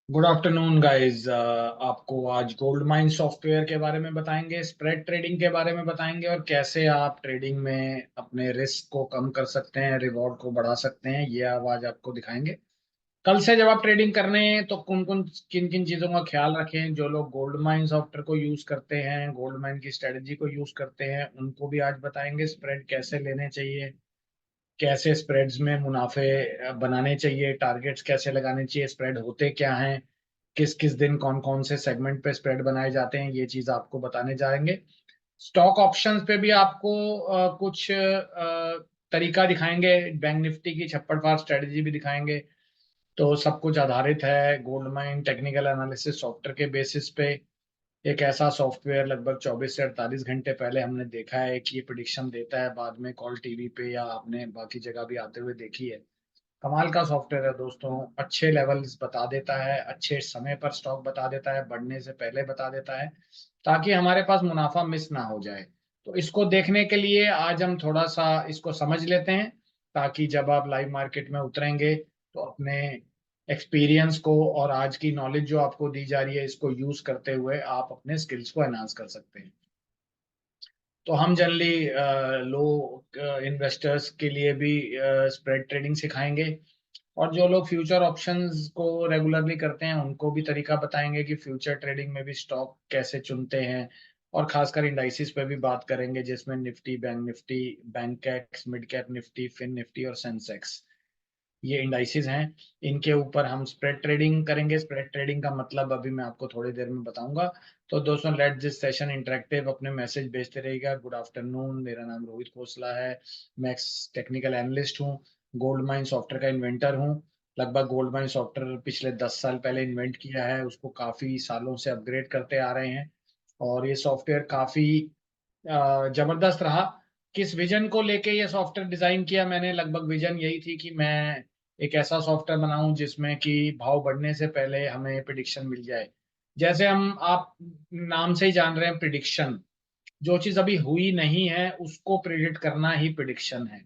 Good afternoon guys. आपको आज gold mine software के बारे में बताएंगे, स्प्रेड ट्रेडिंग के बारे में बताएंगे और कैसे आप ट्रेडिंग में अपने रिस्क को कम कर सकते हैं, रिवॉर्ड को बढ़ा सकते हैं। ये आज आपको दिखाएंगे। कल से जब आप ट्रेडिंग कर रहे हैं तो कौन कौन किन किन चीजों का ख्याल रखें। जो लोग गोल्ड माइन सॉफ्टवेयर को यूज करते हैं, गोल्ड माइन की स्ट्रेटजी को यूज करते हैं, उनको भी आज बताएंगे स्प्रेड कैसे लेने चाहिए, कैसे स्प्रेड्स में मुनाफे बनाने चाहिए, टारगेट्स कैसे लगाने चाहिए, स्प्रेड होते क्या हैं, किस किस दिन कौन कौन से सेगमेंट पे स्प्रेड बनाए जाते हैं, ये चीज आपको बताने जाएंगे। स्टॉक ऑप्शंस पे भी आपको कुछ तरीका दिखाएंगे, बैंक निफ्टी की छप्पड़ फाड़ स्ट्रेटजी भी दिखाएंगे। तो सब कुछ आधारित है gold mine technical analysis software के बेसिस पे। एक ऐसा सॉफ्टवेयर लगभग 24 से 48 घंटे पहले हमने देखा है कि ये प्रिडिक्शन देता है, बाद में कॉल टीवी पे या आपने बाकी जगह भी आते हुए देखी है। कमाल का सॉफ्टवेयर है दोस्तों। अच्छे लेवल्स बता देता है, अच्छे समय पर स्टॉक बता देता है, बढ़ने से पहले बता देता है, ताकि हमारे पास मुनाफा मिस ना हो जाए। तो इसको देखने के लिए आज हम थोड़ा सा इसको समझ लेते हैं, ताकि जब आप लाइव मार्केट में उतरेंगे तो अपने एक्सपीरियंस को और आज की नॉलेज जो आपको दी जा रही है इसको यूज करते हुए आप अपने स्किल्स को एनहांस कर सकते हैं। तो हम जनरली लो इन्वेस्टर्स के लिए भी स्प्रेड ट्रेडिंग सिखाएंगे, और जो लोग फ्यूचर ऑप्शंस को रेगुलरली करते हैं उनको भी तरीका बताएंगे कि फ्यूचर ट्रेडिंग में भी स्टॉक कैसे चुनते हैं। और खासकर इंडाइसिस पे भी बात करेंगे, जिसमें निफ्टी, बैंक कैक्स, mid cap Nifty, fin Nifty और सेंसेक्स, ये इंडाइसिस हैं। इनके ऊपर हम स्प्रेड ट्रेडिंग करेंगे। स्प्रेड ट्रेडिंग का मतलब अभी मैं आपको थोड़ी देर में बताऊंगा। तो दोस्तों, लेट दिस सेशन इंटरेक्टिव। अपने मैसेज भेजते रहिएगा। गुड आफ्टरनून, मेरा नाम रोहित खोसला है। मैं टेक्निकल एनालिस्ट हूँ, गोल्ड माइन सॉफ्टवेयर का इन्वेंटर हूँ। लगभग गोल्ड माइन सॉफ्टवेयर पिछले 10 साल पहले इन्वेंट किया है, उसको काफी सालों से अपग्रेड करते आ रहे हैं। और ये सॉफ्टवेयर काफी जबरदस्त रहा। किस विजन को लेके ये सॉफ्टवेयर डिजाइन किया मैंने, लगभग विजन यही थी कि मैं एक ऐसा सॉफ्टवेयर बनाऊं जिसमें कि भाव बढ़ने से पहले हमें प्रिडिक्शन मिल जाए। जैसे हम आप नाम से ही जान रहे हैं, प्रिडिक्शन, जो चीज अभी हुई नहीं है उसको प्रिडिक्ट करना ही प्रिडिक्शन है।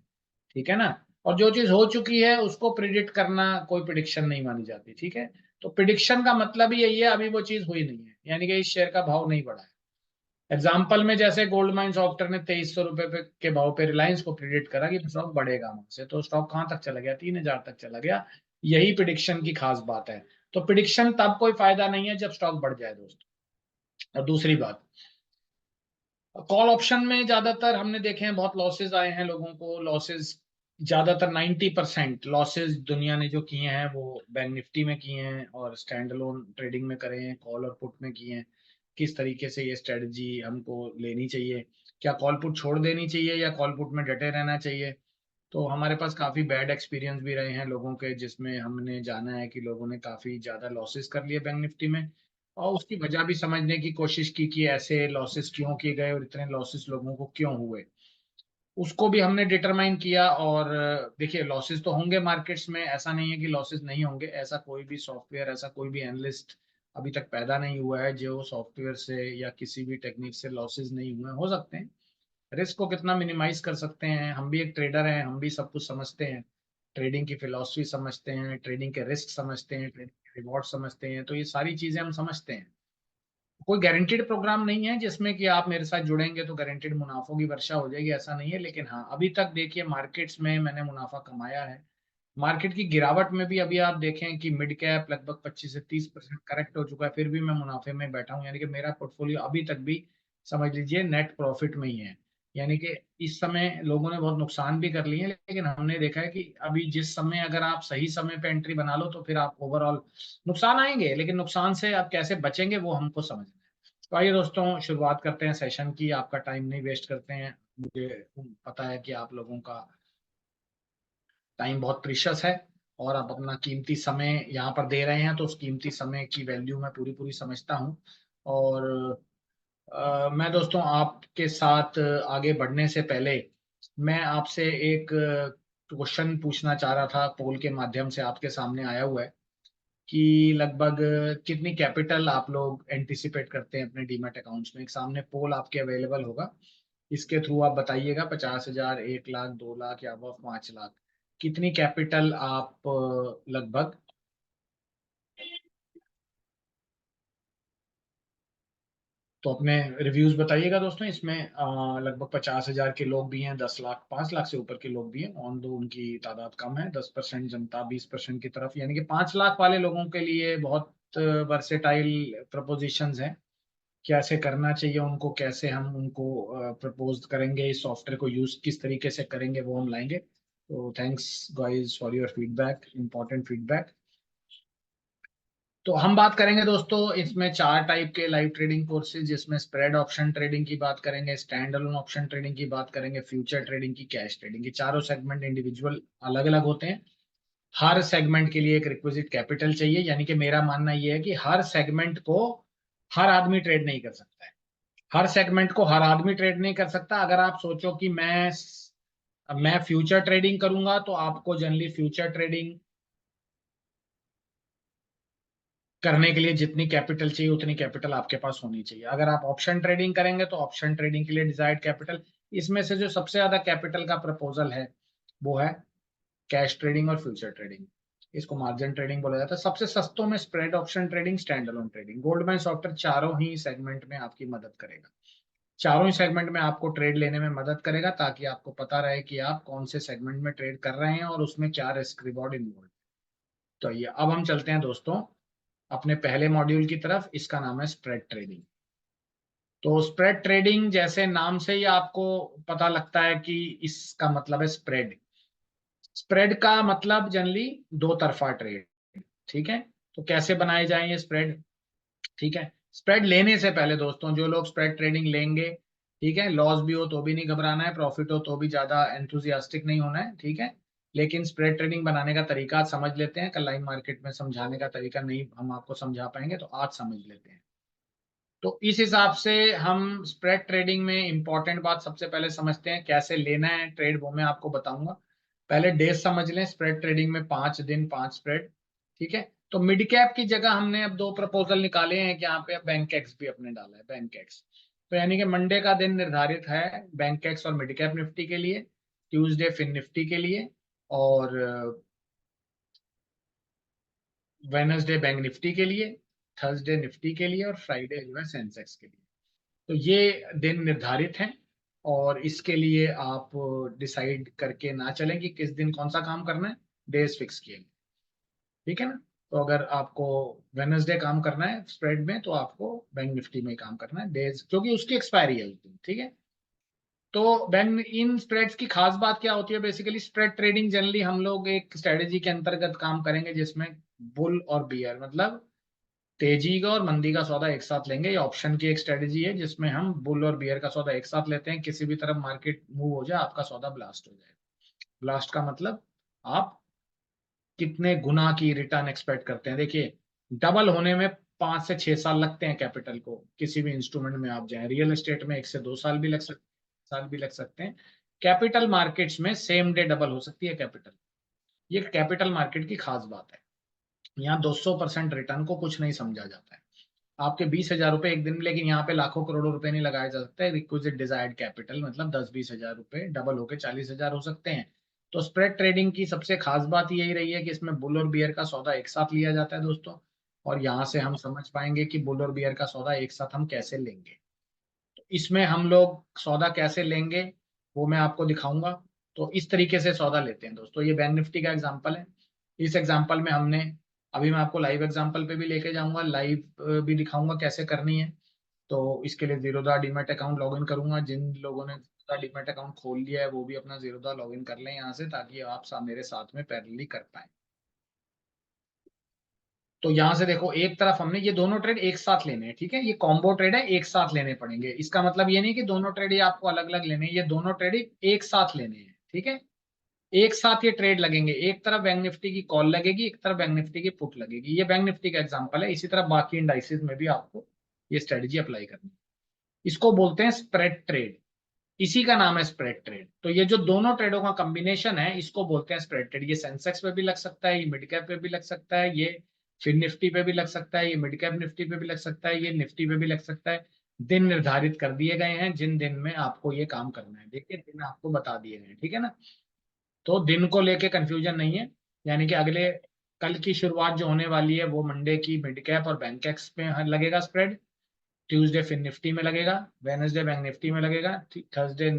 ठीक है ना। और जो चीज हो चुकी है उसको प्रिडिक्ट करना कोई प्रिडिक्शन नहीं मानी जाती। ठीक है। तो प्रिडिक्शन का मतलब ही यही है, अभी वो चीज हुई नहीं है, यानी कि इस शेयर का भाव नहीं बढ़ा है। एग्जाम्पल में जैसे गोल्ड माइन सॉफ्टवेयर ने 2300 रुपए के भाव पे रिलायंस को प्रिडिक्ट करा कि स्टॉक बढ़ेगा वहां से, तो स्टॉक कहाँ तक चला गया? 3000 तक चला गया। यही प्रिडिक्शन की खास बात है। तो प्रिडिक्शन तब कोई फायदा नहीं है जब स्टॉक बढ़ जाए दोस्तों। और दूसरी बात, कॉल ऑप्शन में ज्यादातर हमने देखे हैं बहुत लॉसेज आए हैं लोगों को। लॉसेज ज्यादातर 90% लॉसेज दुनिया ने जो किए हैं वो बैंक निफ्टी में किए हैं और स्टैंड अलोन ट्रेडिंग में करे हैं, कॉल और पुट में किए हैं। किस तरीके से ये स्ट्रेटजी हमको लेनी चाहिए, क्या कॉल पुट छोड़ देनी चाहिए या कॉल पुट में डटे रहना चाहिए। तो हमारे पास काफी बैड एक्सपीरियंस भी रहे हैं लोगों के, जिसमें हमने जाना है कि लोगों ने काफी ज्यादा लॉसेस कर लिए बैंक निफ्टी में। और उसकी वजह भी समझने की कोशिश की कि ऐसे लॉसेस क्यों किए गए और इतने लॉसेस लोगों को क्यों हुए, उसको भी हमने डिटरमाइन किया। और देखिए, लॉसेस तो होंगे मार्केट्स में, ऐसा नहीं है कि लॉसेस नहीं होंगे। ऐसा कोई भी सॉफ्टवेयर, ऐसा कोई भी एनालिस्ट अभी तक पैदा नहीं हुआ है जो सॉफ्टवेयर से या किसी भी टेक्निक से लॉसेस नहीं हुए। हो सकते हैं, रिस्क को कितना मिनिमाइज कर सकते हैं। हम भी एक ट्रेडर हैं, हम भी सब कुछ समझते हैं, ट्रेडिंग की फिलॉसफी समझते हैं, ट्रेडिंग के रिस्क समझते हैं, ट्रेडिंग के रिवॉर्ड समझते हैं। तो ये सारी चीजें हम समझते हैं। कोई गारंटीड प्रोग्राम नहीं है जिसमें कि आप मेरे साथ जुड़ेंगे तो गारंटीड मुनाफों की वर्षा हो जाएगी, ऐसा नहीं है। लेकिन हाँ, अभी तक देखिए मार्केट्स में मैंने मुनाफा कमाया है। मार्केट की गिरावट में भी अभी आप देखें कि मिड कैप लगभग 25 से 30% करेक्ट हो चुका है, फिर भी मैं मुनाफे में बैठा हूं। यानी कि मेरा पोर्टफोलियो अभी तक भी समझ लीजिए नेट प्रॉफिट में ही है। यानी कि इस समय लोगों ने बहुत नुकसान भी कर लिए हैं, लेकिन हमने देखा है कि अभी जिस समय अगर आप सही समय पे एंट्री बना लो तो फिर आप ओवरऑल, नुकसान आएंगे लेकिन नुकसान से आप कैसे बचेंगे वो हमको समझना है। तो आइए दोस्तों, शुरुआत करते हैं सेशन की। आपका टाइम नहीं वेस्ट करते हैं। मुझे पता है कि आप लोगों का टाइम बहुत प्रीशियस है और आप अपना कीमती समय यहाँ पर दे रहे हैं, तो उस कीमती समय की वैल्यू मैं पूरी पूरी समझता हूँ। और मैं दोस्तों आपके साथ आगे बढ़ने से पहले मैं आपसे एक क्वेश्चन पूछना चाह रहा था, पोल के माध्यम से आपके सामने आया हुआ है कि लगभग कितनी कैपिटल आप लोग एंटिसिपेट करते हैं अपने डीमैट अकाउंट्स में। एक सामने पोल आपके अवेलेबल होगा, इसके थ्रू आप बताइएगा 50,000, 1 लाख, 2 लाख या अब 5 लाख, कितनी कैपिटल आप लगभग तो अपने रिव्यूज बताइएगा दोस्तों। इसमें लगभग 50,000 के लोग भी हैं, 10 लाख 5 लाख से ऊपर के लोग भी हैं। ऑन दो उनकी तादाद कम है, 10% जनता 20% की तरफ, यानी कि 5 लाख वाले लोगों के लिए बहुत वर्सेटाइल प्रपोजिशंस हैं। कैसे करना चाहिए उनको, कैसे हम उनको प्रपोज करेंगे, इस सॉफ्टवेयर को यूज किस तरीके से करेंगे, वो हम लाएंगे। तो thanks guys for your feedback, important feedback. तो हम बात करेंगे दोस्तों इसमें 4 टाइप के लाइव ट्रेडिंग कोर्सेज, जिसमें स्प्रेड ऑप्शन ट्रेडिंग की बात करेंगे, स्टैंड अलोन ऑप्शन ट्रेडिंग की बात करेंगे, फ्यूचर ट्रेडिंग की, कैश ट्रेडिंग की। चारों सेगमेंट इंडिविजुअल अलग अलग होते हैं। हर सेगमेंट के लिए एक रिक्विजिट कैपिटल चाहिए, यानी कि मेरा मानना यह है कि हर सेगमेंट को हर आदमी ट्रेड नहीं कर सकता है। हर सेगमेंट को हर आदमी ट्रेड नहीं कर सकता। अगर आप सोचो कि मैं फ्यूचर ट्रेडिंग करूंगा, तो आपको जनरली फ्यूचर ट्रेडिंग करने के लिए जितनी कैपिटल चाहिए उतनी कैपिटल आपके पास होनी चाहिए। अगर आप ऑप्शन ट्रेडिंग करेंगे तो ऑप्शन ट्रेडिंग के लिए डिजायर्ड कैपिटल। इसमें से जो सबसे ज्यादा कैपिटल का प्रपोजल है वो है कैश ट्रेडिंग और फ्यूचर ट्रेडिंग। इसको मार्जिन ट्रेडिंग बोला जाता है। सबसे सस्तों में spread option trading, stand alone trading, Goldman software चारों ही सेगमेंट में आपकी मदद करेगा। चारों ही सेगमेंट में आपको ट्रेड लेने में मदद करेगा, ताकि आपको पता रहे कि आप कौन से सेगमेंट में ट्रेड कर रहे हैं और उसमें क्या रिस्क रिवॉर्ड इन्वॉल्व। तो ये अब हम चलते हैं दोस्तों अपने पहले मॉड्यूल की तरफ। इसका नाम है स्प्रेड ट्रेडिंग। तो स्प्रेड ट्रेडिंग जैसे नाम से ही आपको पता लगता है कि इसका मतलब है स्प्रेड। स्प्रेड का मतलब जनरली दो तरफा ट्रेड। ठीक है। तो कैसे बनाए जाए ये स्प्रेड। ठीक है। स्प्रेड लेने से पहले दोस्तों जो लोग स्प्रेड ट्रेडिंग लेंगे, ठीक है, लॉस भी हो तो भी नहीं घबराना है, प्रॉफिट हो तो भी ज्यादा एंथुजियास्टिक नहीं होना है। ठीक है। लेकिन स्प्रेड ट्रेडिंग बनाने का तरीका समझ लेते हैं। कल लाइव मार्केट में समझाने का तरीका नहीं हम आपको समझा पाएंगे, तो आज समझ लेते हैं। तो इस हिसाब से हम स्प्रेड ट्रेडिंग में इंपॉर्टेंट बात सबसे पहले समझते हैं, कैसे लेना है ट्रेड वो मैं आपको बताऊंगा। पहले डेज समझ लें। स्प्रेड ट्रेडिंग में 5 दिन 5 स्प्रेड। ठीक है। तो मिड कैप की जगह हमने अब दो प्रपोजल निकाले हैं कि यहाँ पे बैंक एक्स भी अपने डाला है, बैंक एक्स। तो यानी कि मंडे का दिन निर्धारित है बैंक एक्स और मिड कैप निफ्टी के लिए, ट्यूसडे फिन निफ्टी के लिए, और वेनसडे बैंक निफ्टी के लिए, थर्सडे निफ्टी के लिए, और फ्राइडे जो है सेंसेक्स के लिए। तो ये दिन निर्धारित हैं, और इसके लिए आप डिसाइड करके ना चलें कि किस दिन कौन सा काम करना है। डेज फिक्स किए हैं। ठीक है ना। तो अगर आपको वेनसडे काम करना है स्प्रेड में, तो आपको बैंक निफ्टी में काम करना है डेज, क्योंकि उसकी एक्सपायरी है उस दिन। ठीक है। तो बैंक इन स्प्रेड्स की खास बात क्या होती है। बेसिकली स्प्रेड ट्रेडिंग जनरली हम लोग एक स्ट्रेटेजी के अंतर्गत काम करेंगे, जिसमें बुल और बियर मतलब तेजी का और मंदी का सौदा एक साथ लेंगे। ये ऑप्शन की एक स्ट्रेटेजी है, जिसमें हम बुल और बियर का सौदा एक साथ लेते हैं। किसी भी तरफ मार्केट मूव हो जाए, आपका सौदा ब्लास्ट हो जाए। ब्लास्ट का मतलब आप कितने गुना की रिटर्न एक्सपेक्ट करते हैं। देखिए, डबल होने में 5 से 6 साल लगते हैं कैपिटल को। किसी भी इंस्ट्रूमेंट में आप जाएं, रियल एस्टेट में 1 से 2 साल भी लग सकते, साल भी लग सकते हैं। कैपिटल मार्केट्स में सेम डे डबल हो सकती है कैपिटल। ये कैपिटल मार्केट की खास बात है। यहाँ 200% रिटर्न को कुछ नहीं समझा जाता है। आपके 20,000 रुपए एक दिन में, लेकिन यहाँ पे लाखों करोड़ों रुपए नहीं लगाए जा सकते। रिक्विजिट डिजायर्ड कैपिटल मतलब 10-20 हजार रुपए डबल होके 40,000 हो सकते हैं। तो स्प्रेड ट्रेडिंग की सबसे खास बात यही रही है कि इसमें बुल और बियर का सौदा एक साथ लिया जाता है दोस्तों। और यहाँ से हम समझ पाएंगे कि बुल और बियर का सौदा एक साथ हम कैसे लेंगे। तो इसमें हम लोग सौदा कैसे लेंगे वो मैं आपको दिखाऊंगा। तो इस तरीके से सौदा लेते हैं दोस्तों। ये बैंक निफ्टी का एग्जांपल है। इस एग्जांपल में हमने, अभी मैं आपको लाइव एग्जांपल पे भी लेके जाऊंगा, लाइव भी दिखाऊंगा कैसे करनी है। तो इसके लिए जीरोधा डीमैट अकाउंट लॉगिन करूंगा। जिन लोगों ने जीरोधा डीमैट अकाउंट खोल लिया है वो भी अपना जीरोधा लॉगिन कर लें यहाँ से, ताकि आप मेरे साथ में पैरेलली कर पाए। तो यहां से देखो, एक तरफ हमने ये दोनों ट्रेड एक साथ लेने हैं। ठीक है। ये कॉम्बो ट्रेड है, एक साथ लेने पड़ेंगे। इसका मतलब ये नहीं कि दोनों ट्रेड ये आपको अलग अलग लेने हैं, ये दोनों ट्रेड एक साथ लेने हैं। ठीक है। एक साथ ये ट्रेड लगेंगे। एक तरफ बैंक निफ्टी की कॉल लगेगी, एक तरफ बैंक निफ्टी की पुट लगेगी। ये बैंक निफ्टी का एग्जांपल है। इसी तरह बाकी इंडाइसेस में भी आपको ये स्ट्रेटजी अप्लाई करनी है। इसको बोलते हैं स्प्रेड ट्रेड। इसी का नाम है स्प्रेड ट्रेड। तो ये जो दोनों ट्रेडों का कॉम्बिनेशन है, इसको बोलते हैं स्प्रेड ट्रेड। ये सेंसेक्स पे भी लग सकता है, ये मिड कैप पे भी लग सकता है, ये फिर निफ्टी पे भी लग सकता है, ये मिड कैप निफ्टी पे भी लग सकता है, ये निफ्टी पे भी लग सकता है। दिन निर्धारित कर दिए गए हैं जिन दिन में आपको ये काम करना है। देखिए, दिन आपको बता दिए गए हैं। ठीक है ना। तो दिन को लेके कंफ्यूजन नहीं है। यानी कि अगले कल की शुरुआत जो होने वाली है वो मंडे की मिड कैप और बैंक एक्स पे लगेगा स्प्रेड। ट्यूसडे फिर निफ्टी में लगेगा, वेडनेसडे बैंक निफ्टी में लगेगा, थर्सडे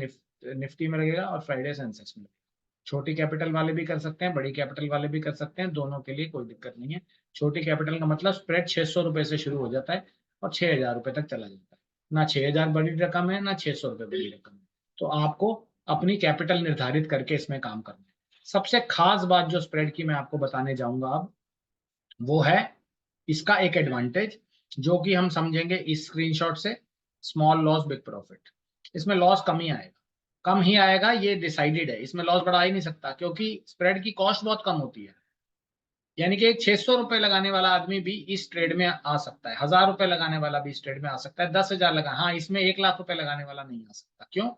निफ्टी में लगेगा और फ्राइडे सेंसेक्स में लगेगा। छोटी कैपिटल वाले भी कर सकते हैं, बड़ी कैपिटल वाले भी कर सकते हैं, दोनों के लिए कोई दिक्कत नहीं है। छोटी कैपिटल का मतलब स्प्रेड 600 रुपए से शुरू हो जाता है और 6,000 रुपए तक चला जाता है। ना 6,000 बड़ी रकम है, ना 600 रुपए बड़ी रकम है। तो आपको अपनी कैपिटल निर्धारित करके इसमें काम करना है। सबसे खास बात जो स्प्रेड की मैं आपको बताने जाऊंगा अब, वो है इसका एक एडवांटेज जो कि हम समझेंगे इस स्क्रीनशॉट से, स्मॉल लॉस बिग प्रॉफिट। इसमें लॉस कम ही आएगा, कम ही आएगा, ये डिसाइडेड है। इसमें लॉस बढ़ा ही नहीं सकता क्योंकि स्प्रेड की कॉस्ट बहुत कम होती है। यानी कि एक 600 रुपए लगाने वाला आदमी भी इस ट्रेड में आ सकता है, 1,000 रुपए लगाने वाला भी इस ट्रेड में आ सकता है, 10,000 लगा, हाँ इसमें 1,00,000 रुपए लगाने वाला नहीं आ सकता। क्यों?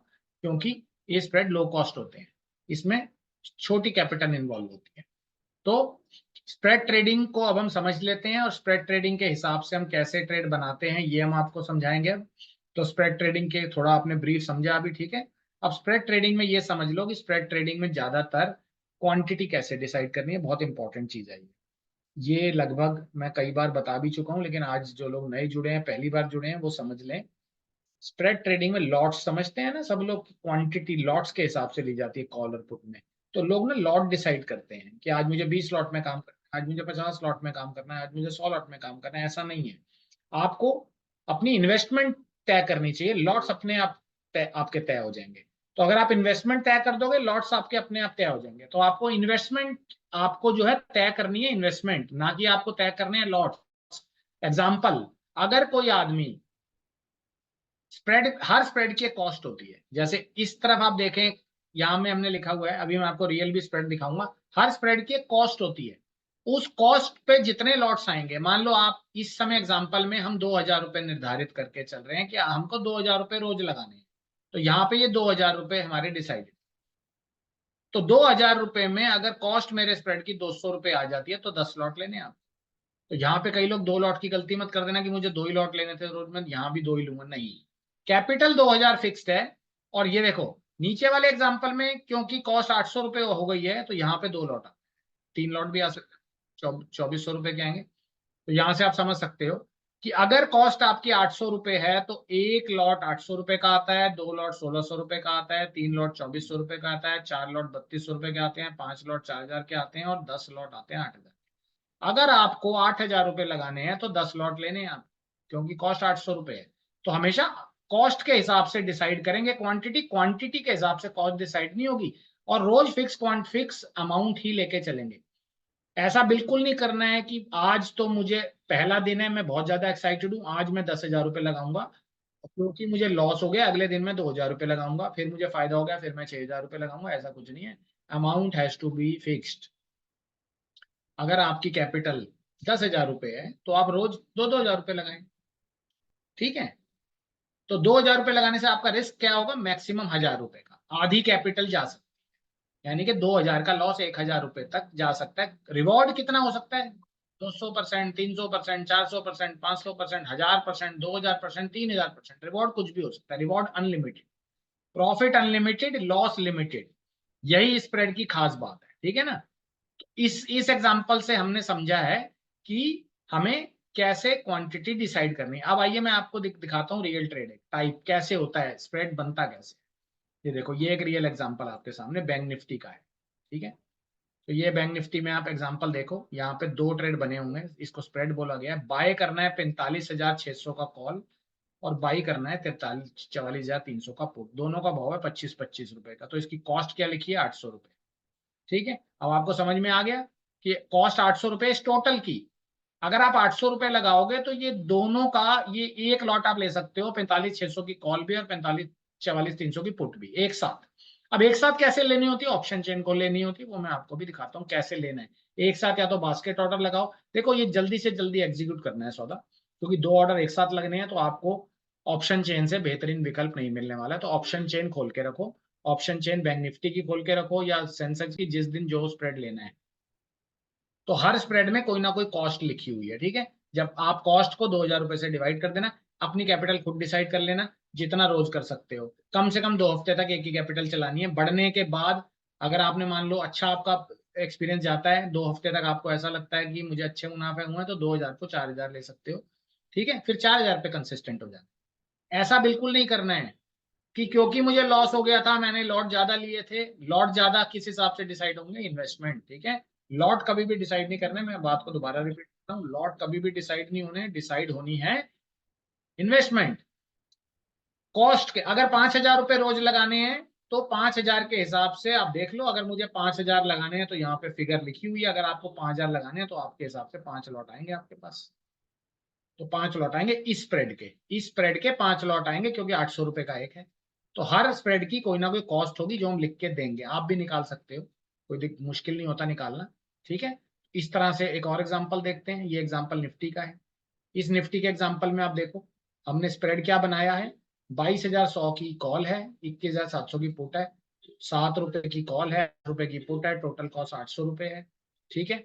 क्योंकि ये स्प्रेड लो कॉस्ट होते हैं, इसमें छोटी कैपिटल इन्वॉल्व होती है। तो स्प्रेड ट्रेडिंग को अब हम समझ लेते हैं और स्प्रेड ट्रेडिंग के हिसाब से हम कैसे ट्रेड बनाते हैं ये हम आपको समझाएंगे अब। तो स्प्रेड ट्रेडिंग के थोड़ा आपने ब्रीफ समझा अभी, ठीक है। अब स्प्रेड ट्रेडिंग में ये समझ लो कि स्प्रेड ट्रेडिंग में ज्यादातर क्वांटिटी कैसे डिसाइड करनी है, बहुत इंपॉर्टेंट चीज है ये लगभग मैं कई बार बता भी चुका हूं, लेकिन आज जो लोग नए जुड़े हैं, पहली बार जुड़े हैं, वो समझ लें। स्प्रेड ट्रेडिंग में लॉट्स समझते हैं ना सब लोग, क्वांटिटी लॉट्स के हिसाब से ली जाती है कॉल और पुट में। तो लोग ना लॉट डिसाइड करते हैं कि आज मुझे 20 लॉट में काम करना है, आज मुझे 50 लॉट में काम करना है, आज मुझे 100 लॉट में काम करना है। ऐसा नहीं है। आपको अपनी इन्वेस्टमेंट तय करनी चाहिए, लॉट्स अपने आप आपके तय हो जाएंगे। तो अगर आप इन्वेस्टमेंट तय कर दोगे, लॉट्स आपके अपने आप तय हो जाएंगे। तो आपको इन्वेस्टमेंट, आपको जो है तय करनी है इन्वेस्टमेंट, ना कि आपको तय करने हैं लॉट्स। एग्जाम्पल, अगर कोई आदमी स्प्रेड, हर स्प्रेड की एक कॉस्ट होती है। जैसे इस तरफ आप देखें, यहां में हमने लिखा हुआ है, अभी मैं आपको रियल भी स्प्रेड दिखाऊंगा। हर स्प्रेड की एक कॉस्ट होती है, उस कॉस्ट पे जितने लॉट्स आएंगे, मान लो आप इस समय एग्जांपल में हम 2,000 रुपए निर्धारित करके चल रहे हैं कि हमको 2,000 रुपए रोज लगाने हैं। तो यहाँ पे ये 2,000 रुपए हमारे डिसाइडेड। तो 2,000 रुपए में अगर कॉस्ट मेरे स्प्रेड की 200 रुपए आ जाती है तो 10 लॉट लेने हैं आप। तो यहाँ पे कई लोग 2 लॉट की गलती मत कर देना कि मुझे 2 ही लॉट लेने थे रोज, में यहाँ भी 2 ही लूंगा, नहीं। कैपिटल 2,000 फिक्स्ड है। और ये देखो नीचे वाले एग्जांपल में क्योंकि कॉस्ट 800 रुपए हो गई है, तो यहाँ पे 2 लॉट आ, 3 लॉट भी आ सकते हैं, 2,400 रुपए के आएंगे। तो यहां से आप समझ सकते हो कि अगर कॉस्ट आपकी 800 रुपए है तो एक लॉट 800 रुपए का आता है, 2 लॉट 1,600 रुपए का आता है, 3 लॉट 2,400 रुपए का आता है, 4 लॉट 3,200 रुपए के आते हैं, 5 लॉट 4,000 के आते हैं और 10 लॉट आते हैं 8,000। अगर आपको 8,000 रुपए लगाने हैं तो 10 लॉट लेने हैं आप, क्योंकि कॉस्ट 800 रुपए है। तो हमेशा कॉस्ट के हिसाब से डिसाइड करेंगे क्वांटिटी, क्वांटिटी के हिसाब से कॉस्ट डिसाइड नहीं होगी। और रोज फिक्स अमाउंट ही लेके चलेंगे। ऐसा बिल्कुल नहीं करना है कि आज तो मुझे पहला दिन है, मैं बहुत ज्यादा एक्साइटेड हूँ, आज मैं 10,000 रुपए लगाऊंगा, क्योंकि मुझे लॉस हो गया अगले दिन मैं 2,000 रुपए लगाऊंगा, फिर मुझे फायदा हो गया फिर मैं 6,000 रुपए लगाऊंगा। ऐसा कुछ नहीं है। Amount has to be fixed. अगर आपकी कैपिटल 10,000 रुपए है तो आप रोज 2,000 रुपए लगाएं, ठीक है। तो 2,000 रुपए लगाने से आपका रिस्क क्या होगा? मैक्सिमम 1,000 रुपए का, आधी कैपिटल जा सकती है। यानी कि 2,000 का लॉस 1,000 रुपए तक जा सकता है। रिवॉर्ड कितना हो सकता है? 200%, 300%, 400%, 500%, 1,000%, 2,000%, 3,000%। रिवॉर्ड कुछ भी हो सकता है। Reward unlimited, profit unlimited, loss limited. यही स्प्रेड की खास बात है, ठीक है ना। इस एग्जांपल से हमने समझा है कि हमें कैसे क्वांटिटी डिसाइड करनी है। अब आइए मैं आपको दिखाता हूँ रियल ट्रेड टाइप कैसे होता है, स्प्रेड बनता कैसे। ये देखो, ये एक रियल एग्जांपल आपके सामने बैंक निफ्टी का है, ठीक है। तो ये बैंक निफ्टी में आप एग्जांपल देखो, यहाँ पे 2 ट्रेड बने होंगे, इसको स्प्रेड बोला गया है। बाय करना है 45,600 का कॉल और बाई करना है 44,300 का पुट। दोनों का भाव है 25-25 रुपए का। तो इसकी कॉस्ट क्या लिखी है? 800 रुपए, ठीक है। अब आपको समझ में आ गया कि कॉस्ट 800 रुपए इस टोटल की। अगर आप 800 रुपए लगाओगे तो ये दोनों का, ये एक लॉट आप ले सकते हो, 45,600 की कॉल भी और 44,300 की पुट भी एक साथ। अब एक साथ कैसे लेनी होती है? ऑप्शन चेन को लेनी होती है, वो मैं आपको भी दिखाता हूँ कैसे लेना है एक साथ। या तो बास्केट ऑर्डर लगाओ, देखो ये जल्दी से जल्दी एग्जीक्यूट करना है सौदा, क्योंकि 2 ऑर्डर एक साथ लगने हैं, तो आपको ऑप्शन चेन से बेहतरीन विकल्प नहीं मिलने वाला है। तो ऑप्शन चेन खोल के रखो, ऑप्शन चेन बैंक निफ्टी की खोल के रखो या सेंसेक्स की, जिस दिन जो स्प्रेड लेना है। तो हर स्प्रेड में कोई ना कोई कॉस्ट लिखी हुई है, ठीक है। जब आप कॉस्ट को 2,000 रुपए से डिवाइड कर देना, अपनी कैपिटल खुद डिसाइड कर लेना, जितना रोज कर सकते हो। कम से कम 2 हफ्ते तक एक ही कैपिटल चलानी है। बढ़ने के बाद अगर आपने मान लो अच्छा आपका एक्सपीरियंस जाता है, 2 हफ्ते तक आपको ऐसा लगता है कि मुझे अच्छे मुनाफे हुए हैं, तो 2,000 को 4,000 ले सकते हो। ठीक है, फिर 4,000 पे कंसिस्टेंट हो जाना। ऐसा बिल्कुल नहीं करना है कि क्योंकि मुझे लॉस हो गया था, मैंने लॉट ज्यादा लिए थे। लॉट ज्यादा किस हिसाब से डिसाइड होंगे? इन्वेस्टमेंट, ठीक है। लॉट कभी भी डिसाइड नहीं करने, मैं बात को दोबारा रिपीट करता हूँ, लॉट कभी भी डिसाइड नहीं होने, डिसाइड होनी है इन्वेस्टमेंट। कॉस्ट के अगर 5,000 रुपये रोज लगाने हैं तो 5,000 के हिसाब से आप देख लो, अगर मुझे 5,000 लगाने हैं तो यहाँ पे फिगर लिखी हुई है, अगर आपको 5,000 लगाने हैं तो आपके हिसाब से 5 लॉट आएंगे आपके पास। तो 5 लॉट आएंगे इस स्प्रेड के 5 लॉट आएंगे, क्योंकि 800 रुपए का एक है। तो हर स्प्रेड की कोई ना कोई कॉस्ट होगी जो हम लिख के देंगे, आप भी निकाल सकते हो, कोई मुश्किल नहीं होता निकालना। ठीक है, इस तरह से एक और एग्जांपल देखते हैं। ये एग्जांपल निफ्टी का है। इस निफ्टी के एग्जांपल में आप देखो, हमने स्प्रेड क्या बनाया है? 22,100 की कॉल है, 21,700 की पुट है, 7 रुपए की कॉल है, रुपए की पुट है, टोटल कॉस्ट 800 रुपए है। ठीक है,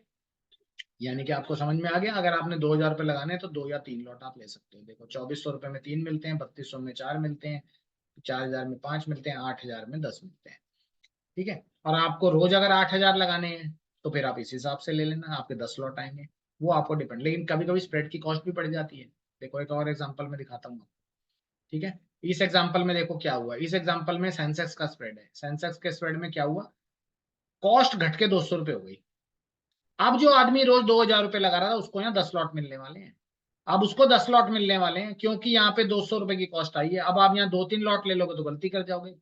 यानी कि आपको समझ में आ गया। अगर आपने 2,000 रुपये लगाने हैं तो 2 या 3 लॉट आप ले सकते हो। देखो, 2,400 रुपये में 3 मिलते हैं, 3,200 में 4 मिलते हैं, 4,000 में 5 मिलते हैं, 8,000 में 10 मिलते हैं। ठीक है, और आपको रोज अगर 8,000 लगाने हैं तो फिर आप इस हिसाब से ले लेना, आपके 10 लॉट आएंगे। वो आपको डिपेंड, लेकिन कभी कभी स्प्रेड की कॉस्ट भी पड़ जाती है। देखो, एक और एग्जाम्पल में दिखाता हूँ। ठीक है, इस एग्जाम्पल में देखो क्या हुआ। इस एग्जाम्पल में सेंसेक्स का स्प्रेड है। सेंसेक्स के स्प्रेड में क्या हुआ? कॉस्ट घट के 200 रुपये हो गई। अब जो आदमी रोज 2,000 रुपये लगा रहा था उसको यहाँ 10 लॉट मिलने वाले हैं। अब उसको 10 लॉट मिलने वाले हैं क्योंकि यहाँ पे 200 रुपए की कॉस्ट आई है। अब आप यहाँ 2-3 लॉट ले लोगे तो गलती कर जाओगे।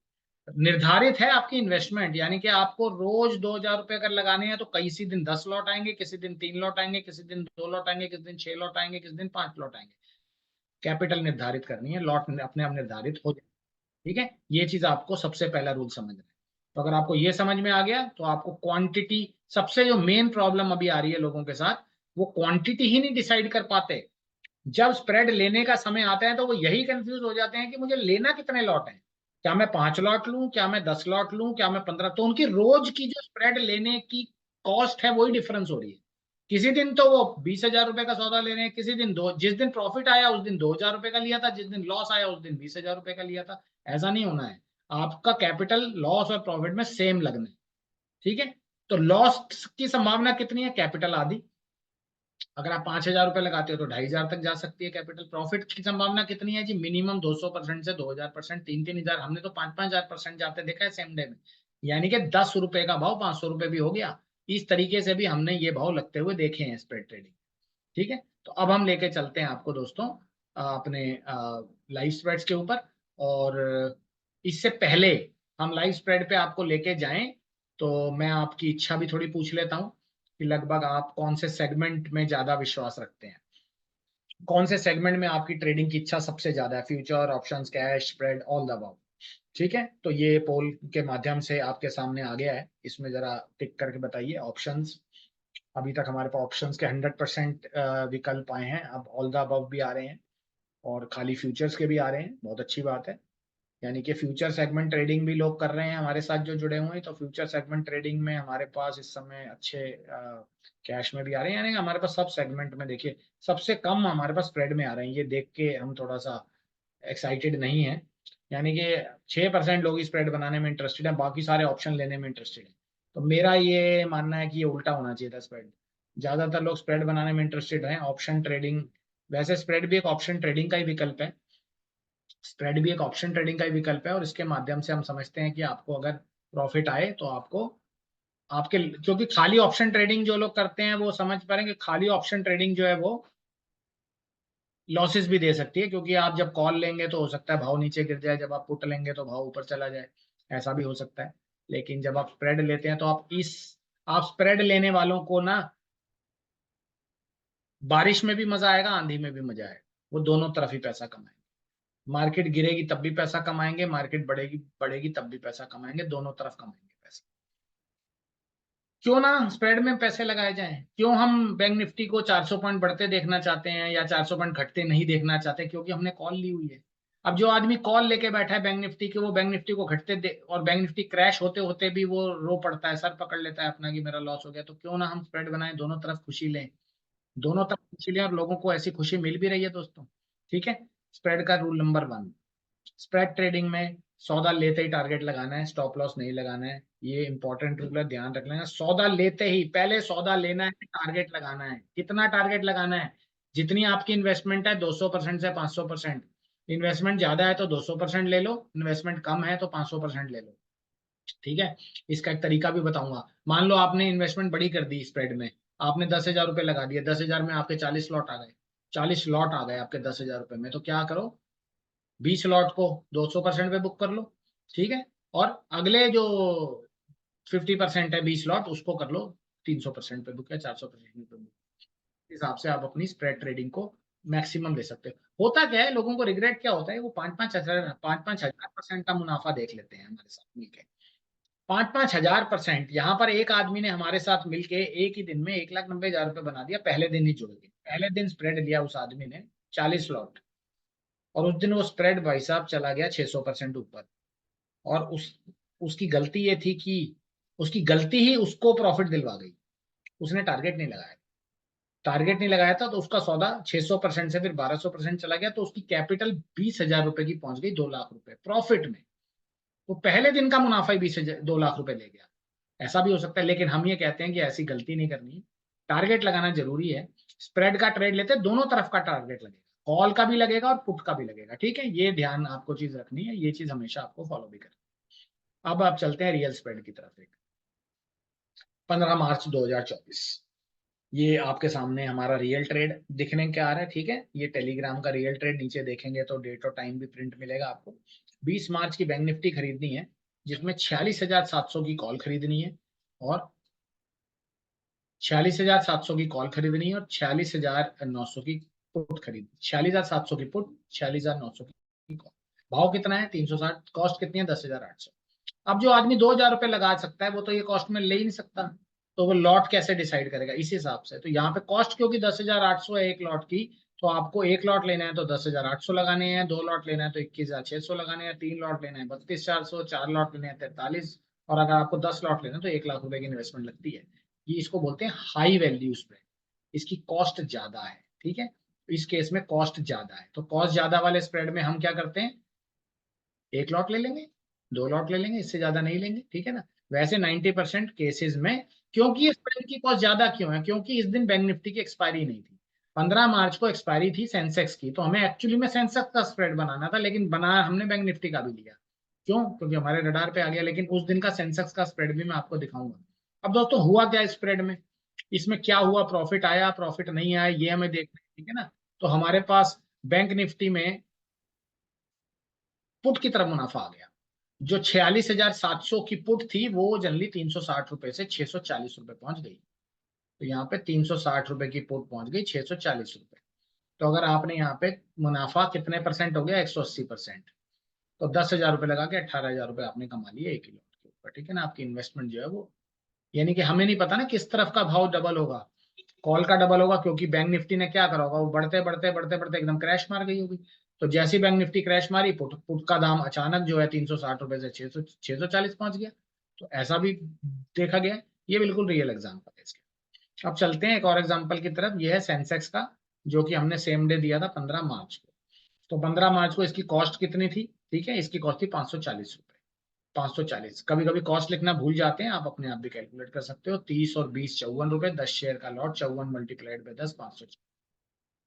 निर्धारित है आपकी इन्वेस्टमेंट, यानी कि आपको रोज 2,000 रुपये अगर लगाने हैं तो किसी दिन 10 लॉट आएंगे, किसी दिन 3 लॉट आएंगे, किसी दिन 2 लॉट आएंगे, किसी दिन 6 लॉट आएंगे, किसी दिन 5 लॉट आएंगे। कैपिटल निर्धारित करनी है, लॉट अपने आप निर्धारित हो जाए। ठीक है, ये चीज आपको सबसे पहला रूल समझना है। तो अगर आपको ये समझ में आ गया तो आपको क्वांटिटी, सबसे जो मेन प्रॉब्लम अभी आ रही है लोगों के साथ, वो क्वांटिटी ही नहीं डिसाइड कर पाते। जब स्प्रेड लेने का समय आता है तो वो यही कंफ्यूज हो जाते हैं कि मुझे लेना कितने लॉट है, क्या मैं 5 लॉट लूं, क्या मैं 10 लॉट लूं, क्या मैं 15। तो उनकी रोज की जो स्प्रेड लेने की कॉस्ट है वही डिफरेंस हो रही है। किसी दिन तो वो 20,000 रुपए का सौदा ले रहे हैं, किसी दिन दो, जिस दिन प्रॉफिट आया उस दिन 2,000 रुपए का लिया था, जिस दिन लॉस आया उस दिन 20,000 रुपए का लिया था। ऐसा नहीं होना है, आपका कैपिटल लॉस और प्रॉफिट में सेम लगना है। ठीक है, तो लॉस की संभावना कितनी है? कैपिटल आधी। अगर आप 5,000 रुपये लगाते हो तो 2,500 तक जा सकती है कैपिटल। प्रॉफिट की संभावना कितनी है जी? मिनिमम 200% से 2,000%, 3,000 हमने तो 5,000 जाते देखा है सेम डे में। यानी कि 10 रुपए का भाव 500 रुपये भी हो गया। इस तरीके से भी हमने ये भाव लगते हुए देखे हैं स्प्रेड ट्रेडिंग। ठीक है, तो अब हम लेके चलते हैं आपको दोस्तों अपने लाइव स्प्रेड्स के ऊपर। और इससे पहले हम लाइव स्प्रेड पे आपको लेके जाएं तो मैं आपकी इच्छा भी थोड़ी पूछ लेता हूं कि लगभग आप कौन से सेगमेंट में ज्यादा विश्वास रखते हैं, कौन से सेगमेंट में आपकी ट्रेडिंग की इच्छा सबसे ज्यादा है? Future, options, cash, spread, all the above. ठीक है, तो ये पोल के माध्यम से आपके सामने आ गया है, इसमें जरा टिक करके बताइए ऑप्शंस। अभी तक हमारे पास ऑप्शंस के 100% विकल्प आए हैं, अब ऑल द अबव भी आ रहे हैं और खाली फ्यूचर्स के भी आ रहे हैं। बहुत अच्छी बात है, यानी कि फ्यूचर सेगमेंट ट्रेडिंग भी लोग कर रहे हैं हमारे साथ जो जुड़े हुए हैं। तो फ्यूचर सेगमेंट ट्रेडिंग में हमारे पास इस समय अच्छे कैश में भी आ रहे हैं, यानी कि हमारे पास सब सेगमेंट में देखिए सबसे कम हमारे पास स्प्रेड में आ रहे हैं। ये देख के हम थोड़ा सा एक्साइटेड नहीं है, यानी कि 6% लोग स्प्रेड बनाने में इंटरेस्टेड है, बाकी सारे ऑप्शन लेने में इंटरेस्टेड है। तो मेरा ये मानना है कि ये उल्टा होना चाहिए था, स्प्रेड। ज्यादातर लोग स्प्रेड बनाने में इंटरेस्टेड हैं, ऑप्शन ट्रेडिंग। वैसे स्प्रेड भी एक ऑप्शन ट्रेडिंग का ही विकल्प है, स्प्रेड भी एक ऑप्शन ट्रेडिंग का ही विकल्प है, और इसके माध्यम से हम समझते हैं कि आपको अगर प्रॉफिट आए तो आपको आपके, क्योंकि खाली ऑप्शन ट्रेडिंग जो लोग करते हैं वो समझ पा रहे हैं कि खाली ऑप्शन ट्रेडिंग जो है वो लॉसेस भी दे सकती है, क्योंकि आप जब कॉल लेंगे तो हो सकता है भाव नीचे गिर जाए, जब आप पुट लेंगे तो भाव ऊपर चला जाए, ऐसा भी हो सकता है। लेकिन जब आप स्प्रेड लेते हैं तो आप स्प्रेड लेने वालों को ना बारिश में भी मजा आएगा, आंधी में भी मजा आएगा, वो दोनों तरफ ही पैसा कमाएंगे। मार्केट गिरेगी तब भी पैसा कमाएंगे, मार्केट बढ़ेगी बढ़ेगी तब भी पैसा कमाएंगे, दोनों तरफ कमाएंगे पैसा। क्यों ना स्प्रेड में पैसे लगाए जाएं? क्यों हम बैंक निफ्टी को 400 पॉइंट बढ़ते देखना चाहते हैं या 400 पॉइंट घटते नहीं देखना चाहते? क्योंकि हमने कॉल ली हुई है। अब जो आदमी कॉल लेके बैठा है बैंक निफ्टी के, वो बैंक निफ्टी को घटते दे और बैंक निफ्टी क्रैश होते होते भी वो रो पड़ता है, सर पकड़ लेता है अपना कि मेरा लॉस हो गया। तो क्यों ना हम स्प्रेड बनाएं, दोनों तरफ खुशी लें, दोनों तरफ खुशी लें, और लोगों को ऐसी खुशी मिल भी रही है दोस्तों। ठीक है, स्प्रेड का रूल नंबर 1, स्प्रेड ट्रेडिंग में सौदा लेते ही टारगेट लगाना है, स्टॉप लॉस नहीं लगाना है। ये इंपॉर्टेंट रूल है, ध्यान रख लेना। सौदा लेते ही पहले सौदा लेना है, टारगेट लगाना है। कितना टारगेट लगाना है? जितनी आपकी इन्वेस्टमेंट है 200% से 500%, इन्वेस्टमेंट ज्यादा है तो 200% ले लो, इन्वेस्टमेंट कम है तो 500% ले लो। ठीक है, इसका एक तरीका भी बताऊंगा। मान लो आपने इन्वेस्टमेंट बड़ी कर दी स्प्रेड में, आपने 10,000 रुपये लगा दिए, 10,000 में आपके 40 लॉट आ गए, 40 लॉट आ गए आपके 10,000 रुपये में, तो क्या करो, 20 लॉट को 200% पे बुक कर लो। ठीक है, और अगले जो 50% है 20 लॉट, उसको कर लो 300% पे बुक या 400% पे बुक। इस हिसाब से आप अपनी स्प्रेड ट्रेडिंग को मैक्सिमम ले सकते हो। होता क्या है, लोगों को रिग्रेट क्या होता है, वो 5-5 हजार 5-5 हजार % का मुनाफा देख लेते हैं हमारे साथ मिलके। 5-5 हजार %, यहाँ पर एक आदमी ने हमारे साथ मिलके एक ही दिन में 1,90,000 रुपये बना दिया, पहले दिन ही जुड़ गए, पहले दिन स्प्रेड लिया उस आदमी ने 40 लॉट, और उस दिन वो स्प्रेड भाई साहब चला गया 600% ऊपर। और उसकी गलती ये थी कि उसकी गलती ही उसको प्रॉफिट दिलवा गई, उसने टारगेट नहीं लगाया, टारगेट नहीं लगाया था, तो उसका सौदा 600% से फिर 1,200% चला गया, तो उसकी कैपिटल 20,000 रुपए की पहुंच गई 2 लाख रुपए प्रॉफिट में। तो पहले दिन का मुनाफा ही 20,000 2 लाख रुपए ले गया। ऐसा भी हो सकता है, लेकिन हम ये कहते हैं कि ऐसी गलती नहीं करनी, टारगेट लगाना जरूरी है। स्प्रेड का ट्रेड लेते दोनों तरफ का टारगेट लगेगा, कॉल का भी लगेगा और पुट का भी लगेगा। ठीक है, ये ध्यान आपको चीज रखनी है, ये चीज हमेशा आपको फॉलो भी करनी है। अब आप चलते हैं रियल स्प्रेड की तरफ। एक 15 मार्च 2024, ये आपके सामने हमारा रियल ट्रेड दिखने क्या आ रहा है। ठीक है, ये टेलीग्राम का रियल ट्रेड, नीचे देखेंगे तो डेट और टाइम भी प्रिंट मिलेगा आपको। 20 मार्च की बैंक निफ्टी खरीदनी है, जिसमें 46,700 की कॉल खरीदनी है, और 46,700 की कॉल खरीदनी है, और 46,900 की पुट खरीदनी, 46,700 की पुट, 46,900 की कॉल। भाव कितना है 360, कॉस्ट कितनी है 10,800। अब जो आदमी 2,000 रुपये लगा सकता है, वो तो ये कॉस्ट में ले ही नहीं सकता, तो वो लॉट कैसे डिसाइड करेगा इस हिसाब से। तो यहाँ पे कॉस्ट क्योंकि 10,800 है एक लॉट की, तो आपको एक लॉट लेना है तो 10,800 लगाने हैं, 2 लॉट लेना है तो 21,600 लगाने हैं, 3 लॉट लेना है 32,400, 4 लॉट लेने हैं 43, और अगर आपको 10 लॉट लेना है तो 1 लाख रुपए की इन्वेस्टमेंट लगती है। ये इसको बोलते हैं हाई वैल्यू स्प्रेड, इसकी कॉस्ट ज्यादा है। ठीक है, इस केस में कॉस्ट ज्यादा है, तो कॉस्ट ज्यादा वाले स्प्रेड में हम क्या करते हैं, 1 लॉट ले लेंगे, 2 लॉट ले लेंगे, इससे ज्यादा नहीं लेंगे। ठीक है ना, वैसे 90% केसेस में, क्योंकि ये स्प्रेड की कॉस्ट ज्यादा क्यों है, क्योंकि इस दिन बैंक निफ्टी की एक्सपायरी नहीं थी, 15 मार्च को एक्सपायरी थी सेंसेक्स की, तो हमें एक्चुअली में सेंसेक्स का स्प्रेड बनाना था, लेकिन बना हमने बैंक निफ्टी का भी लिया। क्यों, क्योंकि हमारे रडार पे आ गया, लेकिन उस दिन का सेंसेक्स का स्प्रेड भी मैं आपको दिखाऊंगा। अब दोस्तों हुआ क्या स्प्रेड में, इसमें क्या हुआ, प्रॉफिट आया प्रॉफिट नहीं आया, ये हमें देखना है। ठीक है ना, तो हमारे पास बैंक निफ्टी में पुट की तरफ मुनाफा आ गया। जो 46,700 की पुट थी, वो जनरली 360 रुपए से 640 रुपए पहुंच गई, तो यहाँ पे 360 रुपए की पुट पहुंच गई 640 रुपए। तो अगर आपने यहाँ पे मुनाफा कितने परसेंट हो गया, 180%, तो 10,000 रुपये लगा के 18,000 रुपये आपने कमा लिए एक ही लॉट के ऊपर। ठीक है ना, आपकी इन्वेस्टमेंट जो है वो, यानी कि हमें नहीं पता ना किस तरफ का भाव डबल होगा, कॉल का डबल होगा, क्योंकि बैंक निफ्टी ने क्या करा होगा, वो बढ़ते बढ़ते बढ़ते बढ़ते एकदम क्रैश मार गई होगी। तो जैसी बैंक निफ्टी क्रैश मारी, पुट पुट का दाम अचानक जो है 360 रुपए से 640 पहुंच गया। तो ऐसा भी देखा गया, ये बिल्कुल रियल एग्जाम्पल है इसके। अब चलते हैं एक और एग्जाम्पल की तरफ, ये है सेंसेक्स का, जो कि हमने सेम डे दिया था 15 मार्च को। तो 15 मार्च को इसकी कॉस्ट कितनी थी, ठीक है, इसकी कॉस्ट थी 540 रुपए, 540। कभी कभी कॉस्ट लिखना भूल जाते हैं, आप अपने आप भी कैलकुलेट कर सकते हो, 30 और 20 54 रुपए, 10 शेयर का लॉट, 54 मल्टीप्लाइड बाय 10, 540।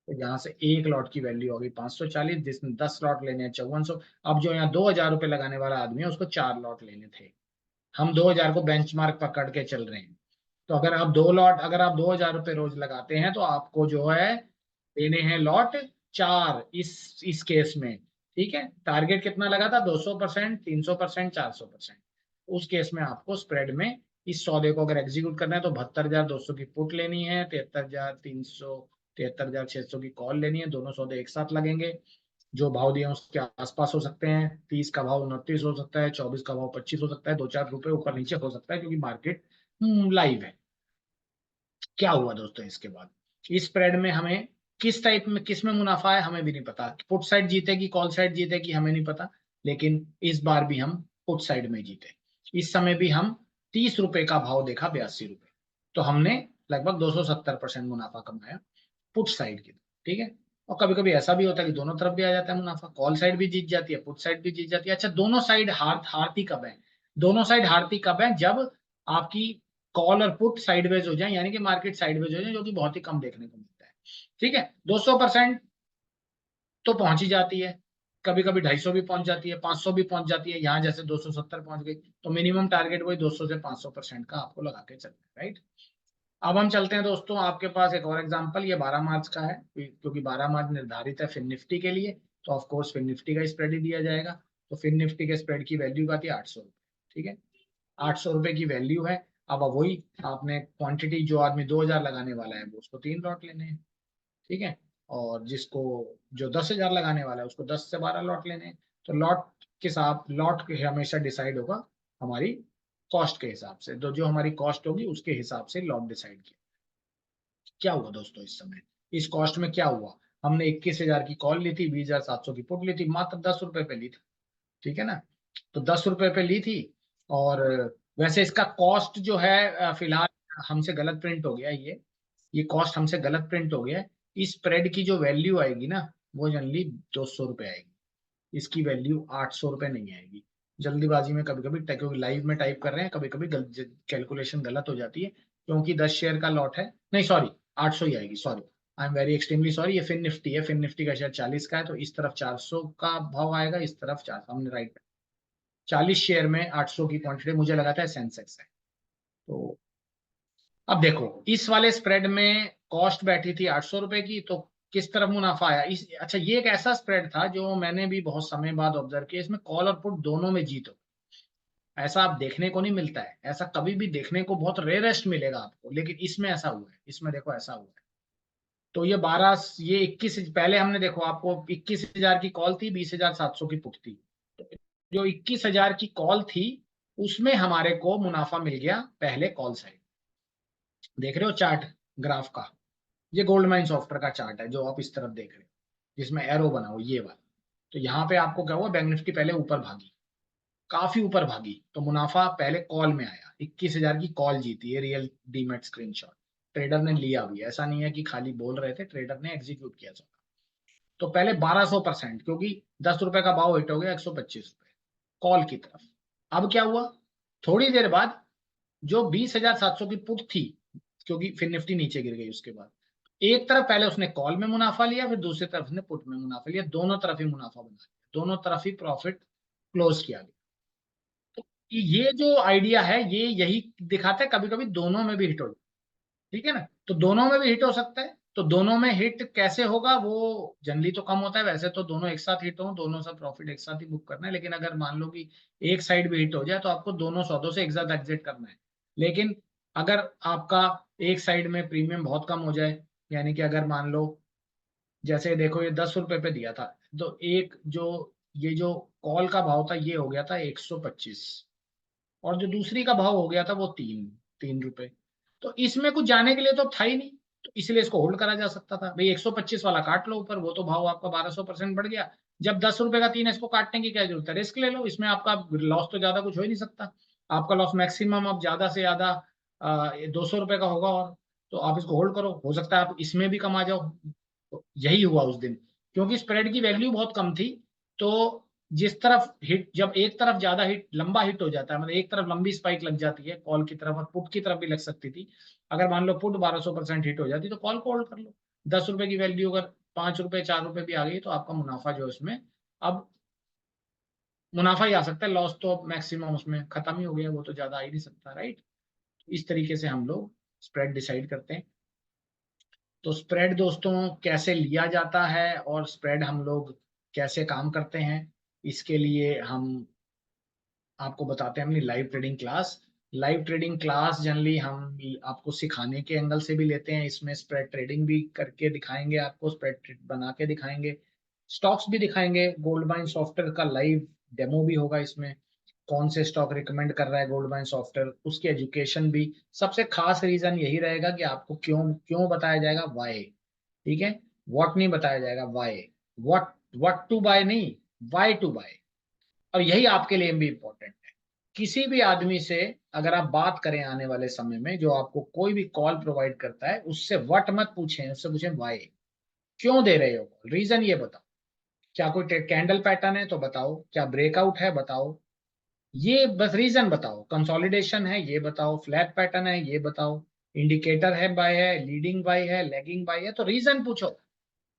तो यहाँ से एक लॉट की वैल्यू होगी 540, जिसमें 10 लॉट लेने हैं 5400। अब जो यहाँ 2,000 रुपये लगाने वाला आदमी है, उसको 4 लॉट लेने थे, हम 2,000 को बेंचमार्क पकड़ के चल रहे हैं। तो अगर आप 2 लॉट, अगर आप 2,000 रुपये रोज लगाते हैं, तो आपको जो है लेने हैं लॉट 4 इस केस में। ठीक है, टारगेट कितना लगा था, 200%, 300%, 400%। उस केस में आपको स्प्रेड में इस सौदे को अगर एग्जीक्यूट करना है, तो 72,200 की पुट लेनी है, 73,300, 73,600 की कॉल लेनी है, दोनों सौदे एक साथ लगेंगे। जो भाव दिए हैं उसके आसपास हो सकते हैं, 30 का भाव 29 हो सकता है, 24 का भाव 25 हो सकता है, 2-4 रुपए ऊपर नीचे हो सकता है, क्योंकि मार्केट लाइव है। क्या हुआ दोस्तों इसके बाद, इस स्प्रेड में हमें किस टाइप में, किस में मुनाफा है हमें भी नहीं पता, पुट साइड जीतेगी कॉल साइड जीतेगी हमें नहीं पता, लेकिन इस बार भी हम पुट साइड में जीते। इस समय भी हम 30 रुपए का भाव देखा, 82 रुपए, तो हमने लगभग 270% मुनाफा कमाया पुट साइड की। ठीक है, और कभी कभी ऐसा भी होता है कि दोनों तरफ भी आ जाता है मुनाफा, कॉल साइड भी जीत जाती है, पुट साइड भी जीत जाती है। अच्छा, दोनों साइड हारती कब है, दोनों साइड हारती कब है, जब आपकी कॉल और पुट साइडवेज हो जाए, यानी कि मार्केट साइडवेज हो जाए, जो कि बहुत ही कम देखने को मिलता है। ठीक है, 200% तो पहुंच ही जाती है, कभी कभी 250 भी पहुंच जाती है, 500 भी पहुंच जाती है, यहाँ जैसे 270 पहुंच गई, तो मिनिमम टारगेट वही 200 से 500% का आपको लगा के चलना है, राइट। अब हम चलते हैं दोस्तों, आपके पास एक और एग्जांपल, ये 12 मार्च का है, क्योंकि 12 मार्च निर्धारित है फिन निफ्टी के लिए, तो ऑफ कोर्स फिन निफ्टी का स्प्रेड ही दिया जाएगा। तो फिन निफ्टी के स्प्रेड की वैल्यू आती है 800 रुपये, ठीक है, 800 रुपये की वैल्यू है। अब वही आपने क्वांटिटी, जो आदमी 2000 लगाने वाला है वो उसको 3 लॉट लेने हैं, ठीक है, और जिसको जो 10,000 लगाने वाला है उसको 10 से 12 लॉट लेने हैं। तो लॉट के हमेशा डिसाइड होगा हमारी कॉस्ट के हिसाब से, तो जो हमारी कॉस्ट होगी उसके हिसाब से लॉट डिसाइड किया। क्या हुआ दोस्तों इस समय, इस कॉस्ट में क्या हुआ, हमने 21,000 की कॉल ली थी, 20,700 की पुट ली थी, मात्र 10 रुपए पे ली थी, ठीक है ना, तो 10 रुपए पे ली थी। और वैसे इसका कॉस्ट जो है फिलहाल हमसे गलत प्रिंट हो गया, ये कॉस्ट हमसे गलत प्रिंट हो गया है। इस स्प्रेड की जो वैल्यू आएगी ना, वो जनरली 200 रुपये आएगी, इसकी वैल्यू 800 रुपये नहीं आएगी। जल्दीबाजी में कभी कभी, क्योंकि लाइव में टाइप कर रहे हैं, कभी कभी कैलकुलेशन गलत हो जाती है, क्योंकि 10 शेयर का लॉट है, नहीं सॉरी, 800 ही आएगी, sorry, I am very extremely sorry, ये फिन निफ्टी है, फिन निफ्टी का शेयर 40 का है, तो इस तरफ 400 का भाव आएगा, इस तरफ 400, हमने राइट, 40 शेयर में 800 की क्वांटिटी, मुझे लगा था सेंसेक्स है। तो अब देखो, इस वाले स्प्रेड में कॉस्ट बैठी थी 800 रुपए की, तो किस तरफ मुनाफा आया, अच्छा, ये एक ऐसा स्प्रेड था जो मैंने भी बहुत समय बाद ऑब्जर्व किया, इसमें कॉल और पुट दोनों में जीत हो, ऐसा आप देखने को नहीं मिलता है, ऐसा कभी भी देखने को बहुत रेयरेस्ट मिलेगा आपको, लेकिन इसमें ऐसा हुआ है, इसमें देखो ऐसा हुआ है। तो ये 21, पहले हमने देखो आपको 21,000 की कॉल थी, 20,700 की पुट थी, तो जो 21,000 की कॉल थी उसमें हमारे को मुनाफा मिल गया पहले कॉल साइड, देख रहे हो चार्ट, ग्राफ का, ये गोल्डमैन सॉफ्टवेयर का चार्ट है जो आप इस तरफ देख रहे हो, जिसमें एरो बना हो ये वाला। तो यहाँ पे आपको क्या हुआ, बैंक निफ्टी पहले ऊपर भागी, काफी ऊपर भागी, तो मुनाफा पहले कॉल में आया, 21,000 की कॉल जीती है, रियल डीमेट स्क्रीनशॉट, ट्रेडर ने लिया भी, ऐसा नहीं है कि खाली बोल रहे थे, ट्रेडर ने एग्जीक्यूट किया। तो पहले 1200%, क्योंकि 10 रुपए का भाव हिट हो गया, 125 रुपए कॉल की तरफ। अब क्या हुआ, थोड़ी देर बाद जो 20,700 की पुट थी, क्योंकि फिर निफ्टी नीचे गिर गई उसके बाद, एक तरफ पहले उसने कॉल में मुनाफा लिया, फिर दूसरी तरफ उसने पुट में मुनाफा लिया, दोनों तरफ ही मुनाफा बना लिया, दोनों तरफ ही प्रॉफिट क्लोज किया गया। तो ये जो आइडिया है, ये यही दिखाता है, कभी कभी दोनों में भी हिट हो, ठीक है ना, तो दोनों में भी हिट हो सकता है। तो दोनों में हिट कैसे होगा, वो जनरली तो कम होता है, वैसे तो दोनों एक साथ हिट हो, दोनों से प्रॉफिट एक साथ ही बुक करना है, लेकिन अगर मान लो कि एक साइड भी हिट हो जाए तो आपको दोनों सौदों से एक साथ एग्जिट करना है। लेकिन अगर आपका एक साइड में प्रीमियम बहुत कम हो जाए, यानी कि अगर मान लो, जैसे देखो ये 10 रुपए पे दिया था, तो ये जो कॉल का भाव था ये हो गया था 125, और जो दूसरी का भाव हो गया था वो 3 रुपए, तो इसमें कुछ जाने के लिए तो था ही नहीं, तो इसलिए इसको होल्ड करा जा सकता था, भाई 125 वाला काट लो ऊपर, वो तो भाव आपका 1200% बढ़ गया, जब 10 रुपए का 3 है, इसको काटने की क्या जरूरत है, रिस्क ले लो, इसमें आपका लॉस तो ज्यादा कुछ हो ही नहीं सकता, आपका लॉस मैक्सिमम अब ज्यादा से ज्यादा 200 रुपए का होगा, और तो आप इसको होल्ड करो, हो सकता है आप इसमें भी कमा जाओ। तो यही हुआ उस दिन, क्योंकि स्प्रेड की वैल्यू बहुत कम थी, तो जिस तरफ हिट, जब एक तरफ ज्यादा हिट, लंबा हिट हो जाता है, मतलब एक तरफ लंबी स्पाइक लग जाती है कॉल की तरफ, और पुट की तरफ भी लग सकती थी, अगर मान लो पुट 1200% हिट हो जाती तो कॉल को होल्ड कर लो, 10 रुपए की वैल्यू अगर 5 रुपए 4 रुपए भी आ गई तो आपका मुनाफा जो है उसमें, अब मुनाफा ही आ सकता है, लॉस तो मैक्सिमम उसमें खत्म ही हो गया, वो तो ज्यादा आ ही नहीं सकता, राइट। इस तरीके से हम लोग स्प्रेड डिसाइड करते हैं। तो स्प्रेड दोस्तों कैसे लिया जाता है, और स्प्रेड हम लोग कैसे काम करते हैं, इसके लिए हम आपको बताते हैं अपनी live trading class. Live trading class generally हम आपको सिखाने के एंगल से भी लेते हैं, इसमें स्प्रेड ट्रेडिंग भी करके दिखाएंगे, आपको स्प्रेड बना के दिखाएंगे, स्टॉक्स भी दिखाएंगे, गोल्ड माइन सॉफ्टवेयर का लाइव डेमो भी होगा इसमें, कौन से स्टॉक रिकमेंड कर रहा है गोल्ड माइन सॉफ्टवेयर, उसकी एजुकेशन भी, सबसे खास रीजन यही रहेगा कि आपको क्यों क्यों बताया जाएगा, वाई, ठीक है, व्हाट नहीं बताया जाएगा, why, what what to buy नहीं, वाई टू बाय। और यही आपके लिए भी इंपॉर्टेंट है, किसी भी आदमी से अगर आप बात करें आने वाले समय में, जो आपको कोई भी कॉल प्रोवाइड करता है, उससे व्हाट मत पूछें, उससे पूछें वाई, क्यों दे रहे हो कॉल, रीजन ये बताओ, क्या कोई कैंडल पैटर्न है तो बताओ, क्या ब्रेकआउट है बताओ, ये बस रीजन बताओ, कंसोलिडेशन है ये बताओ, फ्लैट पैटर्न है ये बताओ, इंडिकेटर है बाय है, लीडिंग बाय है, लैगिंग बाय है, तो रीजन पूछो।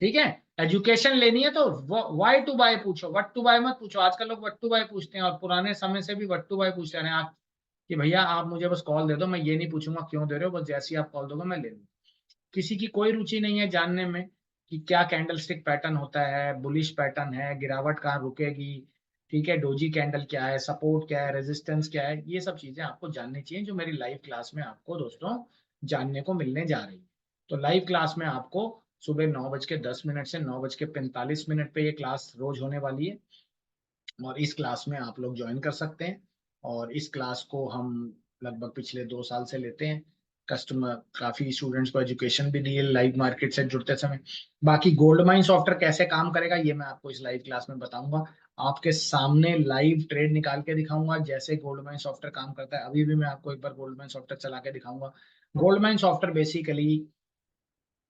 ठीक है, एजुकेशन लेनी है तो व्हाई टू बाय पूछो, व्हाट टू बाय मत पूछो। आजकल लोग व्हाट टू बाय पूछते हैं, और पुराने समय से भी व्हाट टू बाय पूछते रहे हैं आप, कि भैया आप मुझे बस कॉल दे दो, मैं ये नहीं पूछूंगा क्यों दे रहे हो, बस जैसी आप कॉल दोगे मैं ले लूंगा। किसी की कोई रुचि नहीं है जानने में कि क्या कैंडलस्टिक पैटर्न होता है, बुलिश पैटर्न है, गिरावट कहाँ रुकेगी, ठीक है, डोजी कैंडल क्या है, सपोर्ट क्या है, रेजिस्टेंस क्या है, ये सब चीजें आपको जाननी चाहिए, जो मेरी लाइव क्लास में आपको दोस्तों जानने को मिलने जा रही है। तो लाइव क्लास में आपको सुबह 9:10 से 9:45 पे ये क्लास रोज होने वाली है, और इस क्लास में आप लोग ज्वाइन कर सकते हैं। और इस क्लास को हम लगभग पिछले 2 साल से लेते हैं। कस्टमर काफी स्टूडेंट्स को एजुकेशन भी दी है लाइव मार्केट से जुड़ते समय। बाकी गोल्ड माइन सॉफ्टवेयर कैसे काम करेगा ये मैं आपको इस लाइव क्लास में बताऊंगा। आपके सामने लाइव ट्रेड निकाल के दिखाऊंगा जैसे गोल्ड माइन सॉफ्टवेयर काम करता है। अभी भी मैं आपको एक बार गोल्ड माइन सॉफ्टवेयर चला के दिखाऊंगा। गोल्ड माइन सॉफ्टवेयर बेसिकली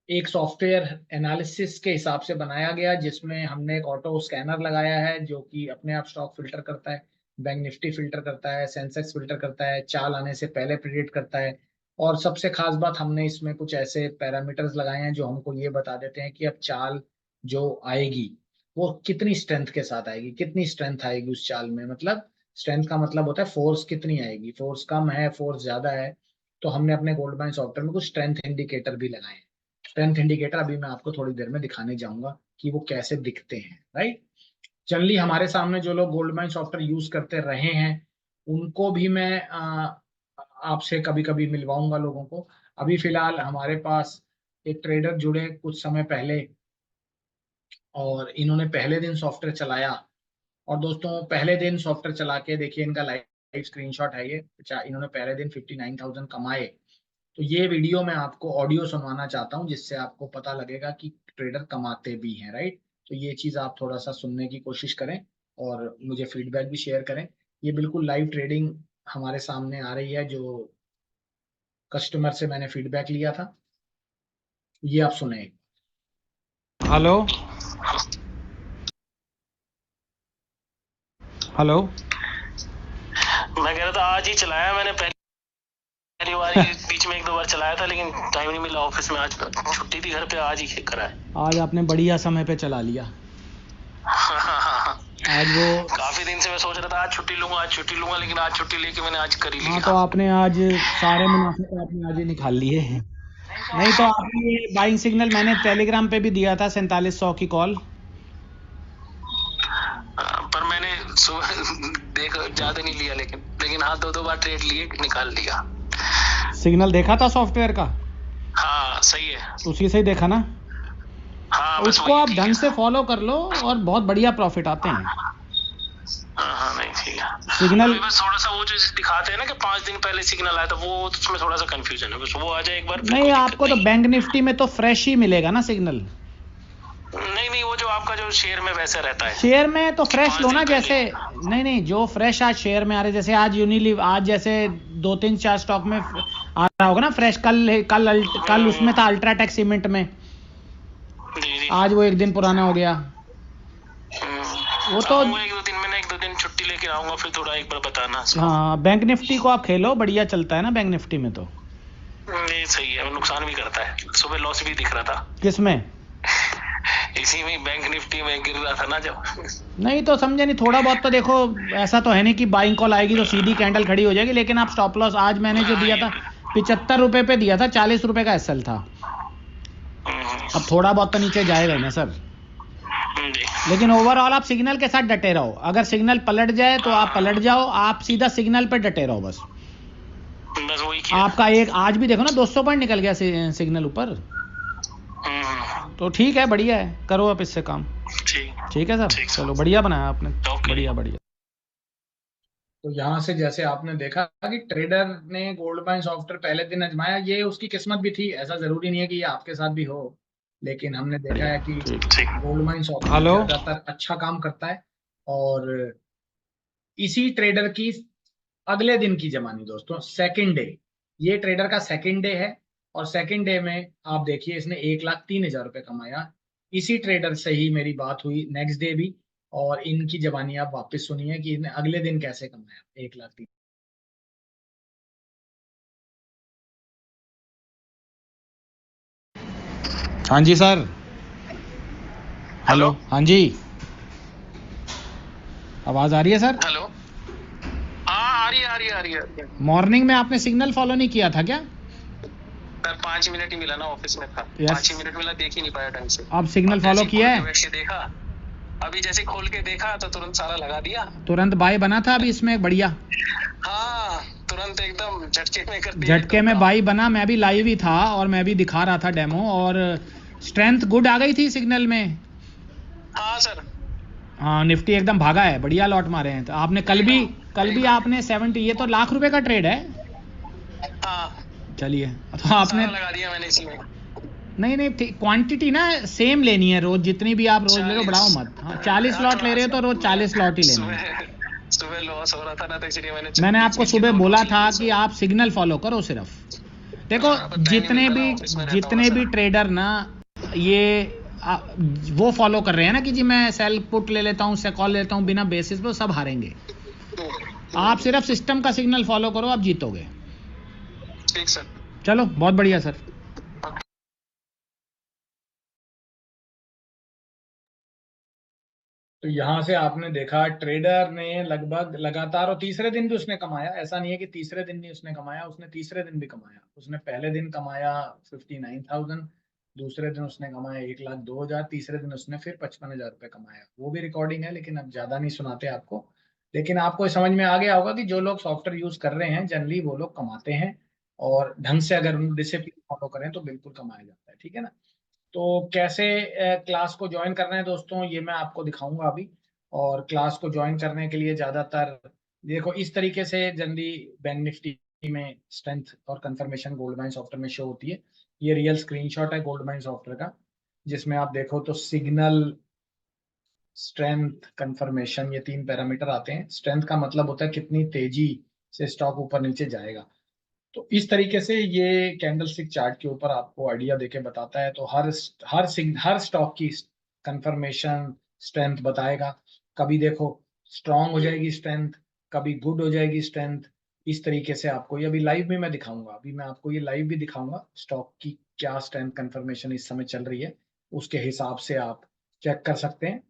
एक सॉफ्टवेयर एनालिसिस के हिसाब से बनाया गया, जिसमें हमने एक ऑटो स्कैनर लगाया है जो कि अपने आप स्टॉक फिल्टर करता है, बैंक निफ्टी फिल्टर करता है, सेंसेक्स फिल्टर करता है, चाल आने से पहले प्रिडिक्ट करता है। और सबसे खास बात, हमने इसमें कुछ ऐसे पैरामीटर्स लगाए हैं जो हमको ये बता देते हैं कि अब चाल जो आएगी वो कितनी स्ट्रेंथ के साथ आएगी, कितनी स्ट्रेंथ आएगी उस चाल में। मतलब स्ट्रेंथ का मतलब होता है फोर्स कितनी आएगी, फोर्स कम है, फोर्स ज्यादा है। तो हमने अपने गोल्ड माइन सॉफ्टवेयर में कुछ स्ट्रेंथ इंडिकेटर भी लगाए हैं। स्ट्रेंथ इंडिकेटर अभी मैं आपको थोड़ी देर में दिखाने जाऊंगा कि वो कैसे दिखते हैं, राइट। जनरली हमारे सामने जो लोग गोल्ड माइन सॉफ्टवेयर यूज करते रहे हैं उनको भी मैं आपसे कभी कभी मिलवाऊंगा लोगों को। अभी फिलहाल हमारे पास एक ट्रेडर जुड़े कुछ समय पहले, और इन्होंने पहले दिन सॉफ्टवेयर चलाया। और दोस्तों पहले दिन सॉफ्टवेयर चला के देखिए, इनका लाइव स्क्रीनशॉट है ये। इन्होंने पहले दिन 59,000 कमाए। तो ये वीडियो मैं आपको ऑडियो सुनवाना चाहता हूँ जिससे आपको पता लगेगा कि ट्रेडर कमाते भी हैं, राइट। तो ये चीज आप थोड़ा सा सुनने की कोशिश करें और मुझे फीडबैक भी शेयर करें। ये बिल्कुल लाइव ट्रेडिंग हमारे सामने आ रही है, जो कस्टमर से मैंने फीडबैक लिया था। ये आप सुने। Hello hello. मैं कह रहा था आज ही चलाया मैंने पहली बार ही बीच में 1-2 बार चलाया था लेकिन टाइम नहीं मिला ऑफिस में, आज छुट्टी थी घर पे, आज ही करा है। आज आपने बढ़िया समय पे चला लिया। आज वो काफी दिन से मैं सोच रहा था आज छुट्टी लूंगा, लेकिन आज छुट्टी लेके मैंने आज कर ही लिया। हाँ, तो आपने आज सारे मुनाफे तो आपने आज ही निकाल लिए। नहीं तो आपने बाइंग सिग्नल मैंने टेलीग्राम पे भी दिया था 4700 की कॉल। पर मैंने देखो ज्यादा नहीं लिया, लेकिन हाँ 2-2 बार ट्रेड लिए, निकाल लिया। सिग्नल देखा था सॉफ्टवेयर का? हाँ सही है, उसी से ही देखा ना। हाँ उसको आप ढंग से फॉलो कर लो और बहुत बढ़िया प्रॉफिट आते हैं। हाँ नहीं ठीक है। सिग्नल बस थोड़ा सा वो जो दिखाते हैं ना कि 5 दिन पहले सिग्नल आया था, वो उसमें थोड़ा सा कंफ्यूजन है, बस वो आ जाए एक बार। नहीं, आपको तो बैंक निफ्टी में तो फ्रेश ही मिलेगा ना सिग्नल। नहीं वो जो आपका जो शेयर में वैसा रहता है, शेयर में तो फ्रेश लो ना, जैसे नहीं जो फ्रेश आज शेयर में आ रहे, जैसे आज यूनिलीव, आज जैसे 2-3-4 स्टॉक में आ रहा होगा ना फ्रेश। कल उसमें था अल्ट्राटेक सीमेंट में, आज वो 1 दिन पुराना हो गया। वो तो 1-2 दिन छुट्टी लेके आऊंगा, फिर थोड़ा एक बार बताना। हाँ, बैंक निफ्टी को आप खेलो, बढ़िया चलता है ना बैंक निफ्टी में तो। ये सही है, नुकसान भी करता है, सुबह लॉस भी दिख रहा था। किसमें? इसी में बैंक निफ्टी में गिर रहा था ना जब। नहीं तो समझे नहीं, थोड़ा बहुत तो देखो। ऐसा तो है नहीं कि बाइंग कॉल आएगी तो सीधी कैंडल खड़ी हो जाएगी, लेकिन आप स्टॉप लॉस आज मैंने जो दिया था 75 रुपए पे दिया था, 40 रुपए का एसएल था। अब थोड़ा बहुत तो नीचे जाएगा ही ना सर। लेकिन ओवरऑल आप सिग्नल के साथ डटे रहो। अगर सिग्नल पलट जाए तो आप पलट जाओ, आप सीधा सिग्नल पे डटे रहो बस। वही आपका एक आज भी देखो ना 200 पॉइंट निकल गया सिग्नल ऊपर। तो ठीक है, बढ़िया है, करो आप इससे काम। ठीक है सर, चलो बढ़िया बनाया आपने, बढ़िया बढ़िया। तो यहाँ से जैसे आपने देखा कि ट्रेडर ने गोल्ड माइन सॉफ्टवेयर पहले दिन आजमाया, ये उसकी किस्मत भी थी, ऐसा जरूरी नहीं है कि ये आपके साथ भी हो। लेकिन हमने देखा है कि गोल्ड माइन सॉफ्टवेयर ज्यादातर अच्छा काम करता है। और इसी ट्रेडर की अगले दिन की जमानी दोस्तों, सेकंड डे, ये ट्रेडर का सेकंड डे है। और सेकंड डे में आप देखिए इसने 1,03,000 रुपये कमाया। इसी ट्रेडर से ही मेरी बात हुई नेक्स्ट डे भी, और इनकी जबानी आप वापस सुनिए कि इन्हें अगले दिन कैसे कमाया 1,03,000। हाँ जी सर। हेलो। हाँ जी, आवाज आ रही है सर? हेलो। हाँ, आ रही है, आ रही है, आ रही है। मॉर्निंग में आपने सिग्नल फॉलो नहीं किया था क्या? सर 5 मिनट ही मिला ना, ऑफिस में था। यस। 5 ही मिनट मिला, देख ही नहीं पाया ढंग से। अब सिग्नल अब फॉलो जैसे ही किया खोल के है? बैठ के देखा, अभी जैसे खोल के देखा तो तुरंत सारा लगा दिया। तुरंत बाय बना था अभी इसमें, बढ़िया। हाँ, तुरंत एकदम झटके में कर दिया झटके एकदम में काम। बाई बना, मैं भी लाइव ही था और मैं भी दिखा रहा था डेमो, और स्ट्रेंथ गुड आ गई थी सिग्नल में। हाँ सर। हाँ, निफ्टी एकदम भागा है, बढ़िया लॉट मारे हैं। तो आपने कल भी एकदम। आपने 70, ये तो लाख रुपए का ट्रेड है। हाँ, चलिए, तो आपने, सारा लगा दिया मैंने इसी में। नहीं नहीं, क्वांटिटी ना सेम लेनी है रोज, जितनी भी आप रोज ले रहे हो, 40। बढ़ाओ मत। हाँ, 40 हाँ, लॉट ले थोड़ा रहे हो तो रोज 40 लॉट ही लेना है। सुबह सुबह लॉस हो रहा था ना, तो इसलिए मैंने मैंने बीच आपको बीच के सुबह 2 बोला लॉट था लिए। कि आप सिग्नल फॉलो करो सिर्फ। देखो, हाँ, पर टाइम नहीं मिलता ना, ऑफिस में रहता हूँ ना जितने भी सर। ट्रेडर ना, ये आ, वो फॉलो कर रहे हैं ना कि जी मैं सेल पुट ले लेता हूँ, से कॉल लेता हूँ, बिना बेसिस पे, सब हारेंगे। आप सिर्फ सिस्टम का सिग्नल फॉलो करो, आप जीतोगे। ठीक सर। चलो, बहुत बढ़िया सर। तो यहाँ से आपने देखा ट्रेडर ने लगभग लगातार, और तीसरे दिन भी उसने कमाया, ऐसा नहीं है कि तीसरे दिन नहीं उसने कमाया, उसने तीसरे दिन भी कमाया। उसने पहले दिन कमाया 59,000, दूसरे दिन उसने कमाया 1,02,000, तीसरे दिन उसने फिर 55,000 रुपये कमाया। वो भी रिकॉर्डिंग है, लेकिन अब ज्यादा नहीं सुनाते आपको। लेकिन आपको समझ में आ गया होगा कि जो लोग सॉफ्टवेयर यूज कर रहे हैं जनरली वो लोग कमाते हैं, और ढंग से अगर डिसिप्लिन फॉलो करें तो बिल्कुल कमाया जाता है, ठीक है ना। तो कैसे क्लास को ज्वाइन करना है दोस्तों, ये मैं आपको दिखाऊंगा अभी। और क्लास को ज्वाइन करने के लिए ज्यादातर देखो इस तरीके से जनरली बैंक निफ्टी में स्ट्रेंथ और कंफर्मेशन गोल्ड माइन सॉफ्टवेयर में शो होती है। ये रियल स्क्रीनशॉट है गोल्ड माइन सॉफ्टवेयर का, जिसमें आप देखो तो सिग्नल, स्ट्रेंथ, कंफर्मेशन, ये 3 पैरामीटर आते हैं। स्ट्रेंथ का मतलब होता है कितनी तेजी से स्टॉक ऊपर नीचे जाएगा। तो इस तरीके से ये कैंडल स्टिक चार्ट के ऊपर आपको आइडिया देके बताता है। तो हर स्टॉक की कंफर्मेशन स्ट्रेंथ बताएगा। कभी देखो स्ट्रांग हो जाएगी स्ट्रेंथ, कभी गुड हो जाएगी स्ट्रेंथ। इस तरीके से आपको ये अभी लाइव में मैं दिखाऊंगा, अभी मैं आपको ये लाइव भी दिखाऊंगा स्टॉक की क्या स्ट्रेंथ कंफर्मेशन इस समय चल रही है, उसके हिसाब से आप चेक कर सकते हैं।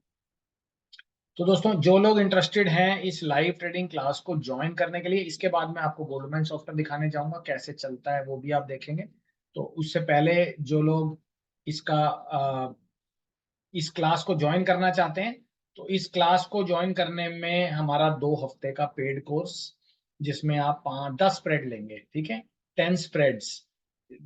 तो दोस्तों, जो लोग इंटरेस्टेड हैं इस लाइव ट्रेडिंग क्लास को ज्वाइन करने के लिए, इसके बाद मैं आपको गोल्डमैन सॉफ्टवेयर दिखाने जाऊंगा कैसे चलता है, वो भी आप देखेंगे। तो उससे पहले जो लोग इसका इस क्लास को ज्वाइन करना चाहते हैं, तो इस क्लास को ज्वाइन करने में हमारा 2 हफ्ते का पेड कोर्स, जिसमें आप 10 स्प्रेड लेंगे, ठीक है, 10 स्प्रेड्स,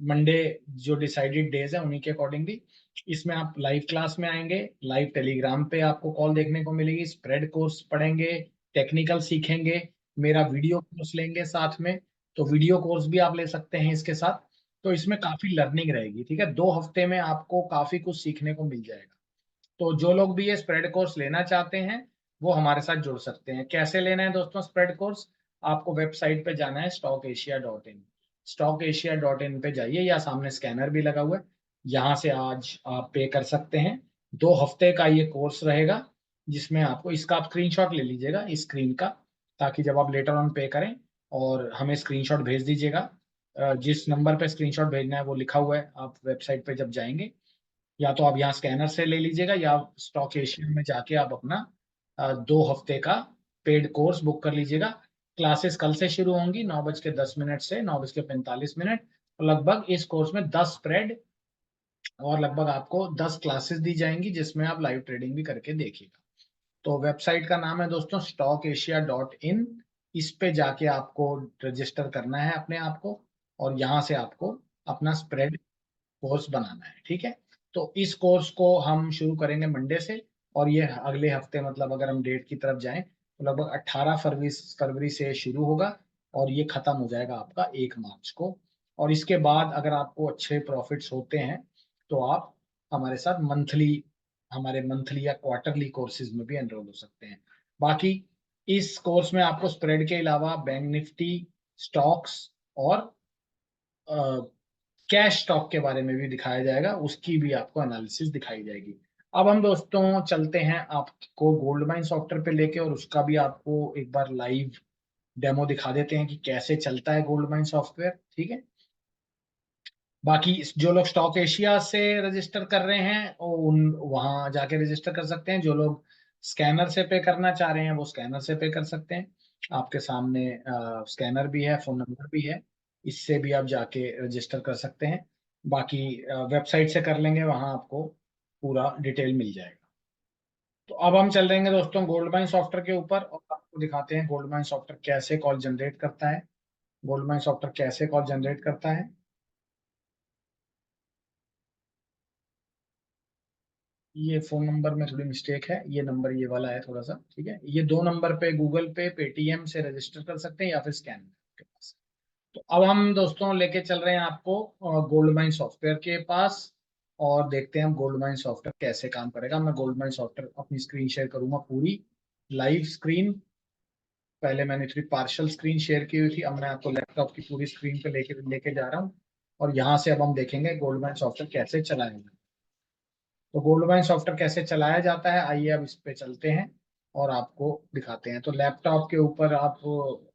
मंडे जो डिसाइडेड डेज है उन्हीं के अकॉर्डिंगली। इसमें आप लाइव क्लास में आएंगे, लाइव टेलीग्राम पे आपको कॉल देखने को मिलेगी, स्प्रेड कोर्स पढ़ेंगे, टेक्निकल सीखेंगे, मेरा वीडियो कोर्स लेंगे साथ में। तो वीडियो कोर्स भी आप ले सकते हैं इसके साथ। तो इसमें काफी लर्निंग रहेगी, ठीक है, 2 हफ्ते में आपको काफी कुछ सीखने को मिल जाएगा। तो जो लोग भी ये स्प्रेड कोर्स लेना चाहते हैं वो हमारे साथ जुड़ सकते हैं। कैसे लेना है दोस्तों स्प्रेड कोर्स? आपको वेबसाइट पे जाना है stockasia.in, stockasia.in पे जाइए, या सामने स्कैनर भी लगा हुआ है, यहाँ से आज आप पे कर सकते हैं। 2 हफ्ते का ये कोर्स रहेगा, जिसमें आपको, इसका आप स्क्रीनशॉट ले लीजिएगा इस स्क्रीन का, ताकि जब आप लेटर ऑन पे करें और हमें स्क्रीनशॉट भेज दीजिएगा। जिस नंबर पे स्क्रीनशॉट भेजना है वो लिखा हुआ है, आप वेबसाइट पे जब जाएंगे, या तो आप यहाँ स्कैनर से ले लीजिएगा, या स्टॉक एशियन में जाके आप अपना 2 हफ्ते का पेड कोर्स बुक कर लीजिएगा। क्लासेस कल से शुरू होंगी 9:10 से 9:45। और लगभग इस कोर्स में 10 स्प्रेड और लगभग आपको 10 क्लासेस दी जाएंगी, जिसमें आप लाइव ट्रेडिंग भी करके देखिएगा। तो वेबसाइट का नाम है दोस्तों stockasia.in। इस पे जाके आपको रजिस्टर करना है अपने आप को, और यहाँ से आपको अपना स्प्रेड कोर्स बनाना है, ठीक है। तो इस कोर्स को हम शुरू करेंगे मंडे से, और ये अगले हफ्ते, मतलब अगर हम डेट की तरफ जाएं तो लगभग 18 फरवरी से शुरू होगा, और ये खत्म हो जाएगा आपका 1 मार्च को। और इसके बाद अगर आपको अच्छे प्रॉफिट्स होते हैं तो आप हमारे साथ हमारे मंथली या क्वार्टरली कोर्सेज में भी एनरोल हो सकते हैं। बाकी इस कोर्स में आपको स्प्रेड के अलावा बैंक निफ्टी, स्टॉक्स और कैश स्टॉक के बारे में भी दिखाया जाएगा, उसकी भी आपको एनालिसिस दिखाई जाएगी। अब हम दोस्तों चलते हैं आपको गोल्ड माइन सॉफ्टवेयर पे लेके, और उसका भी आपको एक बार लाइव डेमो दिखा देते हैं कि कैसे चलता है गोल्ड माइन सॉफ्टवेयर, ठीक है। बाकी जो लोग स्टॉक एशिया से रजिस्टर कर रहे हैं उन वहां जाके रजिस्टर कर सकते हैं। जो लोग स्कैनर से पे करना चाह रहे हैं वो स्कैनर से पे कर सकते हैं। आपके सामने स्कैनर भी है, फोन नंबर भी है, इससे भी आप जाके रजिस्टर कर सकते हैं। बाकी वेबसाइट से कर लेंगे, वहां आपको पूरा डिटेल मिल जाएगा। तो अब हम चल रहेंगे दोस्तों गोल्ड माइन सॉफ्टवेयर के ऊपर और आपको दिखाते हैं गोल्ड माइन सॉफ्टवेयर कैसे कॉल जनरेट करता है। गोल्ड माइन सॉफ्टवेयर कैसे कॉल जनरेट करता है। ये फोन नंबर में थोड़ी मिस्टेक है, ये नंबर ये वाला है थोड़ा सा, ठीक है। ये दो नंबर पे गूगल पे पेटीएम से रजिस्टर कर सकते हैं या फिर स्कैन के पास। तो अब हम दोस्तों लेके चल रहे हैं आपको गोल्ड माइन सॉफ्टवेयर के पास और देखते हैं हम गोल्ड माइन सॉफ्टवेयर कैसे काम करेगा। मैं गोल्ड माइन सॉफ्टवेयर अपनी स्क्रीन शेयर करूंगा, पूरी लाइव स्क्रीन। पहले मैंने थोड़ी पार्शियल स्क्रीन शेयर की हुई थी, अब मैं आपको लैपटॉप की पूरी स्क्रीन पे लेके लेके जा रहा हूँ और यहाँ से अब हम देखेंगे गोल्ड माइन सॉफ्टवेयर कैसे चलाएंगे। तो गोल्ड माइन सॉफ्टवेयर कैसे चलाया जाता है, आइए अब इस पे चलते हैं और आपको दिखाते हैं। तो लैपटॉप के ऊपर आप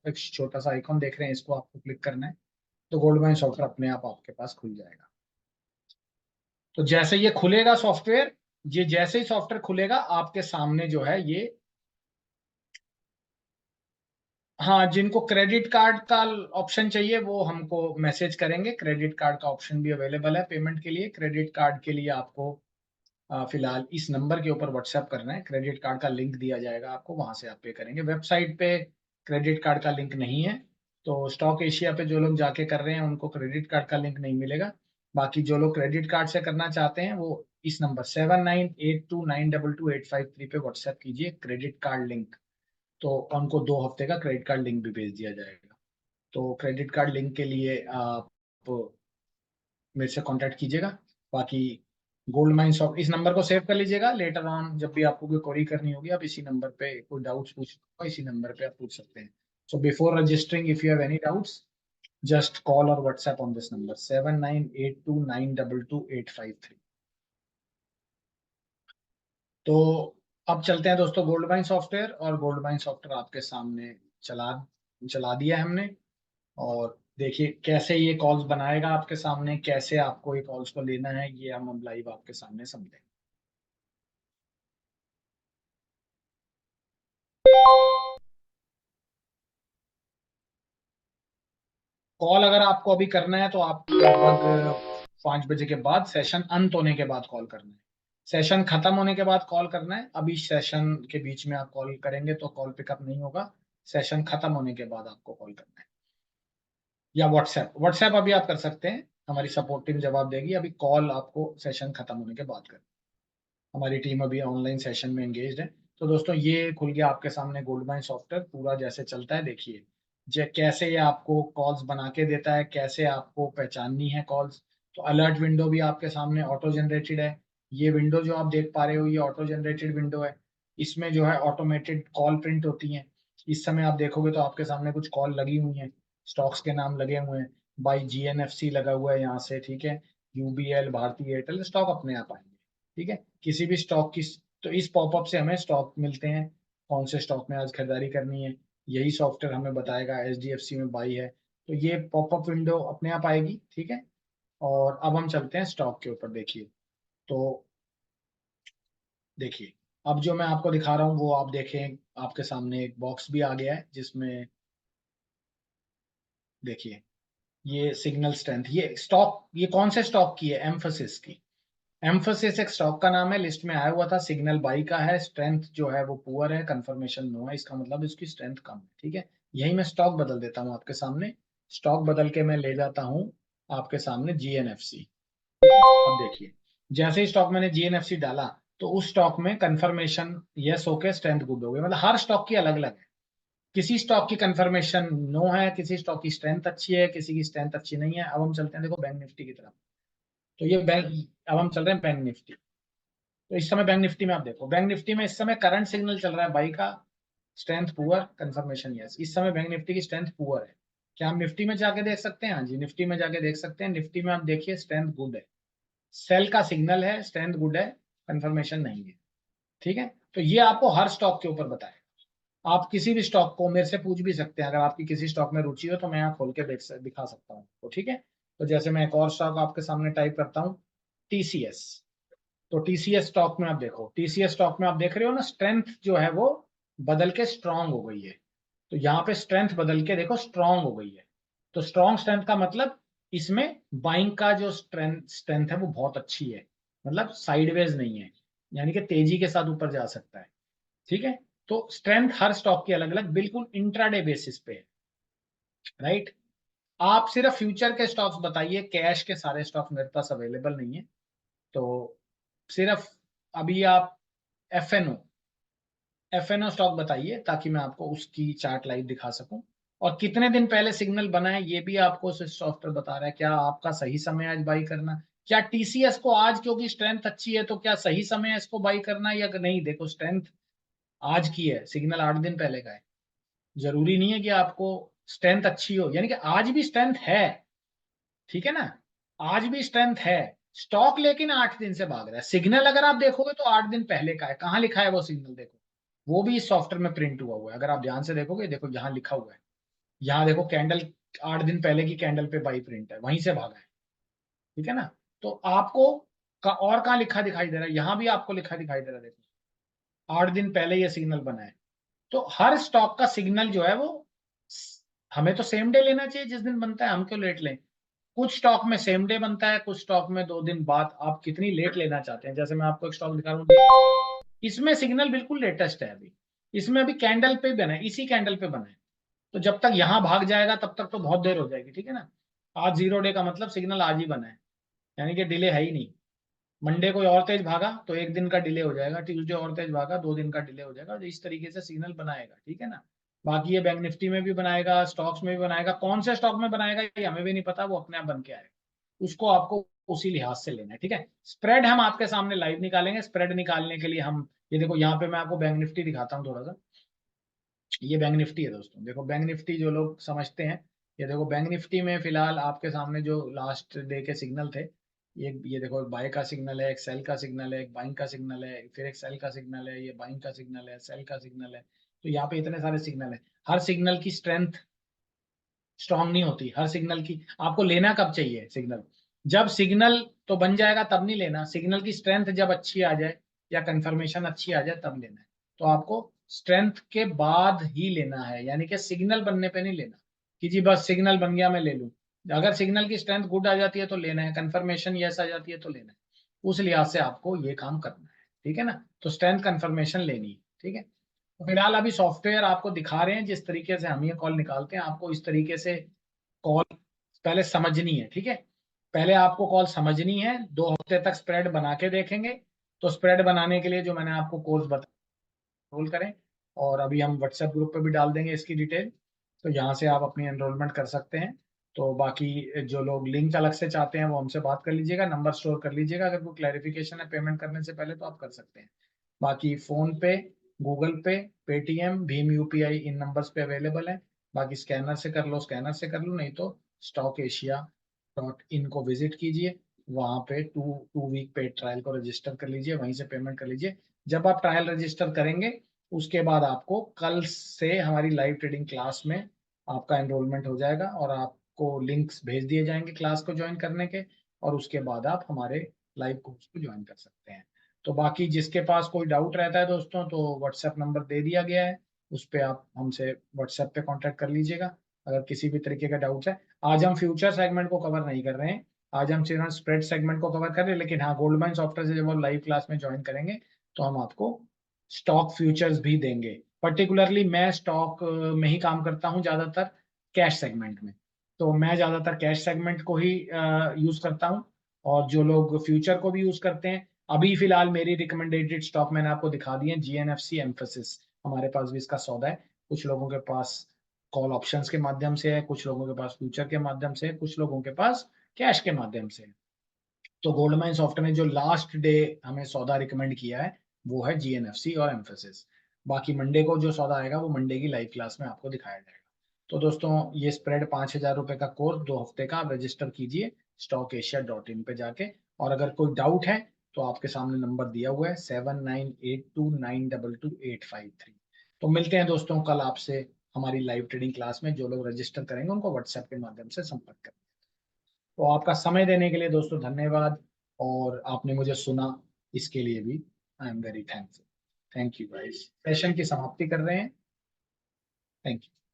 एक छोटा सा आइकॉन देख रहे हैं, इसको आपको क्लिक करना है तो गोल्ड माइन सॉफ्टवेयर अपने आप आपके पास खुल जाएगा। तो जैसे ये खुलेगा सॉफ्टवेयर, ये जैसे ही सॉफ्टवेयर खुलेगा आपके सामने जो है ये, हाँ, जिनको क्रेडिट कार्ड का ऑप्शन चाहिए वो हमको मैसेज करेंगे। क्रेडिट कार्ड का ऑप्शन भी अवेलेबल है पेमेंट के लिए। क्रेडिट कार्ड के लिए आपको फिलहाल इस नंबर के ऊपर व्हाट्सएप करना है, क्रेडिट कार्ड का लिंक दिया जाएगा आपको, वहां से आप पे करेंगे। वेबसाइट पे क्रेडिट कार्ड का लिंक नहीं है, तो स्टॉक एशिया पे जो लोग जाके कर रहे हैं उनको क्रेडिट कार्ड का लिंक नहीं मिलेगा। बाकी जो लोग क्रेडिट कार्ड से करना चाहते हैं वो इस नंबर 7982922853 पे व्हाट्सएप कीजिए क्रेडिट कार्ड लिंक। तो उनको 2 हफ्ते का क्रेडिट कार्ड लिंक भी भेज दिया जाएगा। तो क्रेडिट कार्ड लिंक के लिए आप मेरे से कांटेक्ट कीजिएगा। बाकी गोल्ड माइन शॉप, इस नंबर को सेव कर लीजिएगा, लेटर ऑन जब भी आपको कोई क्वेरी करनी होगी आप इसी नंबर पे कोई डाउट्स पूछना इसी नंबर पे आप पूछ सकते हैं। So before registering if you have any doubts just call और व्हाट्सएप ऑन दिस नंबर 7982922853। तो अब चलते हैं दोस्तों गोल्ड माइन सॉफ्टवेयर, और गोल्ड माइन सॉफ्टवेयर आपके सामने चला चला दिया है हमने। और देखिए कैसे ये कॉल्स बनाएगा आपके सामने, कैसे आपको ये कॉल्स को लेना है, ये हम अब लाइव आपके सामने समझेंगे। कॉल अगर आपको अभी करना है तो आप लगभग 5 बजे के बाद, सेशन अंत होने के बाद कॉल करना है। सेशन खत्म होने के बाद कॉल करना है, अभी सेशन के बीच में आप कॉल करेंगे तो कॉल पिकअप नहीं होगा। सेशन खत्म होने के बाद आपको कॉल करना है, या व्हाट्सएप व्हाट्सएप अभी आप कर सकते हैं, हमारी सपोर्ट टीम जवाब देगी। अभी कॉल आपको सेशन खत्म होने के बाद करना है। हमारी टीम अभी ऑनलाइन सेशन में एंगेज्ड है। तो दोस्तों ये खुल गया आपके सामने गोल्ड माइन सॉफ्टवेयर, पूरा जैसे चलता है देखिए। कैसे ये आपको कॉल्स बना के देता है, कैसे आपको पहचाननी है कॉल्स। तो अलर्ट विंडो भी आपके सामने ऑटो जनरेटेड है। ये विंडो जो आप देख पा रहे हो ये ऑटो जनरेटेड विंडो है। इसमें जो है ऑटोमेटेड कॉल प्रिंट होती हैं। इस समय आप देखोगे तो आपके सामने कुछ कॉल लगी हुई हैं, स्टॉक्स के नाम लगे हुए हैं। बाई जीएनएफसी लगा हुआ है यहाँ से, ठीक है। यूबीएल, भारतीय एयरटेल, स्टॉक अपने आप आएंगे, ठीक है। किसी भी स्टॉक की, तो इस पॉपअप से हमें स्टॉक मिलते हैं, कौन से स्टॉक में आज खरीदारी करनी है। यही सॉफ्टवेयर हमें बताएगा एचडीएफसी में बाई है, तो ये पॉपअप विंडो अपने आप आएगी, ठीक है। और अब हम चलते हैं स्टॉक के ऊपर, देखिए। तो देखिए अब जो मैं आपको दिखा रहा हूँ वो आप देखें, आपके सामने एक बॉक्स भी आ गया है जिसमें देखिए ये सिग्नल स्ट्रेंथ, ये स्टॉक, ये कौन से स्टॉक की है, एम्फोसिस की। एम्फोसिस एक स्टॉक का नाम है, लिस्ट में आया हुआ था, सिग्नल बाई का है, स्ट्रेंथ जो है वो पुअर है, कंफर्मेशन नो है, इसका मतलब इसकी स्ट्रेंथ कम है, ठीक है। यही मैं स्टॉक बदल देता हूँ आपके सामने। स्टॉक बदल के मैं ले जाता हूँ आपके सामने जीएनएफसी। अब देखिए जैसे ही स्टॉक मैंने जीएनएफसी डाला तो उस स्टॉक में कंफर्मेशन यस होके स्ट्रेंथ गुड हो गई, मतलब हर स्टॉक की अलग अलग है। किसी स्टॉक की कंफर्मेशन नो है, किसी स्टॉक की स्ट्रेंथ अच्छी है, किसी की स्ट्रेंथ अच्छी नहीं है। अब हम चलते हैं देखो बैंक निफ्टी की तरफ। तो ये बैंक, अब हम चल रहे हैं बैंक निफ्टी। तो इस समय बैंक निफ्टी में आप देखो, बैंक निफ्टी में इस समय करंट सिग्नल चल रहा है बाई का, स्ट्रेंथ पुअर, कंफर्मेशन यस। इस समय बैंक निफ्टी की स्ट्रेंथ पुअर है। क्या हम निफ्टी में जाके देख सकते हैं? हाँ जी, निफ्टी में जाके देख सकते हैं। निफ्टी में आप देखिए स्ट्रेंथ गुड है, सेल का सिग्नल है, स्ट्रेंथ गुड है, कंफर्मेशन नहीं है, ठीक है। तो ये आपको हर स्टॉक के ऊपर बताएगा। आप किसी भी स्टॉक को मेरे से पूछ भी सकते हैं, अगर आपकी किसी स्टॉक में रुचि हो तो मैं यहाँ खोल के दिखा सकता हूँ, तो ठीक है। तो जैसे मैं एक और स्टॉक आपके सामने टाइप करता हूँ, टीसीएस। तो टीसीएस स्टॉक में आप देखो, टीसीएस स्टॉक में आप देख रहे हो ना, स्ट्रेंथ जो है वो बदल के स्ट्रांग हो गई है। तो यहाँ पे स्ट्रेंथ बदल के देखो स्ट्रांग हो गई है। तो स्ट्रांग स्ट्रेंथ का मतलब इसमें बाइंग का जो स्ट्रेंथ स्ट्रेंथ है वो बहुत अच्छी है, मतलब साइडवेज नहीं है, यानी कि तेजी के साथ ऊपर जा सकता है। ठीक है, तो स्ट्रेंथ हर स्टॉक की अलग अलग, बिल्कुल इंट्राडे बेसिस पे है, राइट। आप सिर्फ फ्यूचर के स्टॉक्स बताइए, कैश के सारे स्टॉक मेरे पास अवेलेबल नहीं है। तो सिर्फ अभी आप एफएनओ एफएनओ स्टॉक बताइए, ताकि मैं आपको उसकी चार्ट लाइव दिखा सकूं, और कितने दिन पहले सिग्नल बना है ये भी आपको सॉफ्टवेयर बता रहा है। क्या आपका सही समय आज बाई करना, क्या टीसीएस को आज क्योंकि स्ट्रेंथ अच्छी है तो क्या सही समय है इसको बाई करना या नहीं। देखो स्ट्रेंथ आज की है, सिग्नल 8 दिन पहले का है। जरूरी नहीं है कि आपको स्ट्रेंथ अच्छी हो, यानी कि आज भी स्ट्रेंथ है, ठीक है ना, आज भी स्ट्रेंथ है स्टॉक, लेकिन 8 दिन से भाग रहा है। सिग्नल अगर आप देखोगे तो 8 दिन पहले का है। कहाँ लिखा है वो सिग्नल, देखो वो भी इस सॉफ्टवेयर में प्रिंट हुआ हुआ है। अगर आप ध्यान से देखोगे, देखो यहाँ लिखा हुआ है, यहाँ देखो कैंडल 8 दिन पहले की कैंडल पे बाई प्रिंट है, वहीं से भागा है, ठीक है ना। तो आपको और कहाँ लिखा दिखाई दे रहा है, यहाँ भी आपको लिखा दिखाई दे रहा है, देखो 8 दिन पहले ये सिग्नल बना है। तो हर स्टॉक का सिग्नल जो है वो, हमें तो सेम डे लेना चाहिए जिस दिन बनता है, हम क्यों लेट लें। कुछ स्टॉक में सेम डे बनता है, कुछ स्टॉक में 2 दिन बाद। आप कितनी लेट लेना चाहते हैं, जैसे मैं आपको एक स्टॉक दिखा रहा हूँ, इसमें सिग्नल बिल्कुल लेटेस्ट है अभी, इसमें अभी कैंडल पे बना है, इसी कैंडल पे बना है। तो जब तक यहां भाग जाएगा तब तक तो बहुत देर हो जाएगी, ठीक है ना। आज 0 डे का मतलब सिग्नल आज ही बना है, यानी कि डिले है ही नहीं। मंडे कोई और तेज भागा तो 1 दिन का डिले हो जाएगा, ट्यूसडे और तेज भागा 2 दिन का डिले हो जाएगा। तो इस तरीके से सिग्नल बनाएगा, ठीक है ना। बाकी ये बैंक निफ्टी में भी बनाएगा, स्टॉक्स में भी बनाएगा, कौन से स्टॉक में बनाएगा ये हमें भी नहीं पता, वो अपने आप बन के आएगा। उसको आपको उसी लिहाज से लेना है, ठीक है। स्प्रेड हम आपके सामने लाइव निकालेंगे। स्प्रेड निकालने के लिए हम, ये देखो यहाँ पे मैं आपको बैंक निफ्टी दिखाता हूँ थोड़ा सा। ये बैंक निफ्टी है दोस्तों, देखो बैंक निफ्टी जो लोग समझते हैं, ये देखो बैंक निफ्टी में फिलहाल आपके सामने जो लास्ट डे के सिग्नल थे, ये देखो, एक बाय का सिग्नल है, एक सेल का सिग्नल है, एक बाइंग का सिग्नल है, फिर एक सेल का सिग्नल है, ये बाइंग का सिग्नल है, सेल का सिग्नल है। तो यहाँ पे इतने सारे सिग्नल है। हर सिग्नल की स्ट्रेंथ स्ट्रांग नहीं होती, हर सिग्नल की। आपको लेना कब चाहिए सिग्नल, जब सिग्नल तो बन जाएगा तब नहीं लेना, सिग्नल की स्ट्रेंथ जब अच्छी आ जाए या कंफर्मेशन अच्छी आ जाए तब लेना है। तो आपको स्ट्रेंथ के बाद ही लेना है, यानी कि सिग्नल बनने पे नहीं लेना कि जी बस सिग्नल बन गया मैं ले लूं। अगर सिग्नल की स्ट्रेंथ गुड आ जाती है तो लेना है, कंफर्मेशन यस आ जाती है तो लेना है। उस लिहाज से आपको ये काम करना है, ठीक है ना। तो स्ट्रेंथ कंफर्मेशन लेनी है, ठीक है। तो फिलहाल अभी सॉफ्टवेयर आपको दिखा रहे हैं, जिस तरीके से हम ये कॉल निकालते हैं आपको इस तरीके से कॉल पहले समझनी है, ठीक है। पहले आपको कॉल समझनी है, 2 हफ्ते तक स्प्रेड बना के देखेंगे। तो स्प्रेड बनाने के लिए जो मैंने आपको कोर्स बताया रोल करें, और अभी हम व्हाट्सएप ग्रुप पे भी डाल देंगे इसकी डिटेल। तो यहाँ से आप अपनी एनरोलमेंट कर सकते हैं। तो बाकी जो लोग लिंक अलग से चाहते हैं वो हमसे बात कर लीजिएगा, नंबर स्टोर कर लीजिएगा, अगर कोई क्लैरिफिकेशन है पेमेंट करने से पहले तो आप कर सकते हैं। बाकी फोन पे, गूगल पे, पेटीएम, भीम यूपीआई इन नंबर्स पे अवेलेबल है। बाकी स्कैनर से कर लो, स्कैनर से कर लो, नहीं तो stockasia.in को विजिट कीजिए। वहां पे टू वीक पेड ट्रायल को रजिस्टर कर लीजिए, वहीं से पेमेंट कर लीजिए। जब आप ट्रायल रजिस्टर करेंगे उसके बाद आपको कल से हमारी लाइव ट्रेडिंग क्लास में आपका एनरोलमेंट हो जाएगा, और आपको लिंक्स भेज दिए जाएंगे क्लास को ज्वाइन करने के। और उसके बाद आप हमारे लाइव कोर्स को ज्वाइन कर सकते हैं। तो बाकी जिसके पास कोई डाउट रहता है दोस्तों, तो व्हाट्सएप नंबर दे दिया गया है, उस पर आप हमसे व्हाट्सएप पे कांटेक्ट कर लीजिएगा अगर किसी भी तरीके का डाउट है। आज हम फ्यूचर सेगमेंट को कवर नहीं कर रहे हैं, आज हम सिर्फ स्प्रेड सेगमेंट को कवर कर रहे हैं। लेकिन हाँ, गोल्डमैन सॉफ्टवेयर से जब वो लाइव क्लास में ज्वाइन करेंगे तो हम आपको स्टॉक फ्यूचर्स भी देंगे। पर्टिकुलरली मैं स्टॉक में ही काम करता हूँ ज्यादातर, कैश सेगमेंट में। तो मैं ज्यादातर कैश सेगमेंट को ही यूज करता हूँ, और जो लोग फ्यूचर को भी यूज करते हैं। अभी फिलहाल मेरी रिकमेंडेड स्टॉक मैंने आपको दिखा दिए, जीएनएफसी, एम्फोसिस, हमारे पास भी इसका सौदा है। कुछ लोगों के पास कॉल ऑप्शंस के माध्यम से है, कुछ लोगों के पास फ्यूचर के माध्यम से है, कुछ लोगों के पास कैश के माध्यम से है। तो गोल्डमैन सॉफ्टवेयर ने जो लास्ट डे हमें सौदा रिकमेंड किया है वो है जीएनएफसी और एम्फोसिस। बाकी मंडे को जो सौदा आएगा वो मंडे की लाइव क्लास में आपको दिखाया जाएगा। तो दोस्तों, ये स्प्रेड 5,000 रुपए का कोर्स 2 हफ्ते का, आप रजिस्टर कीजिए stockasia.in पे जाके। और अगर कोई डाउट है तो आपके सामने नंबर दिया हुआ है 7982922853। तो मिलते हैं दोस्तों कल आपसे हमारी लाइव ट्रेडिंग क्लास में। जो लोग रजिस्टर करेंगे उनको व्हाट्सएप के माध्यम से संपर्क करें। तो आपका समय देने के लिए दोस्तों धन्यवाद, और आपने मुझे सुना इसके लिए भी I am very thankful. Thank you guys, session की समाप्ति कर रहे हैं। Thank you.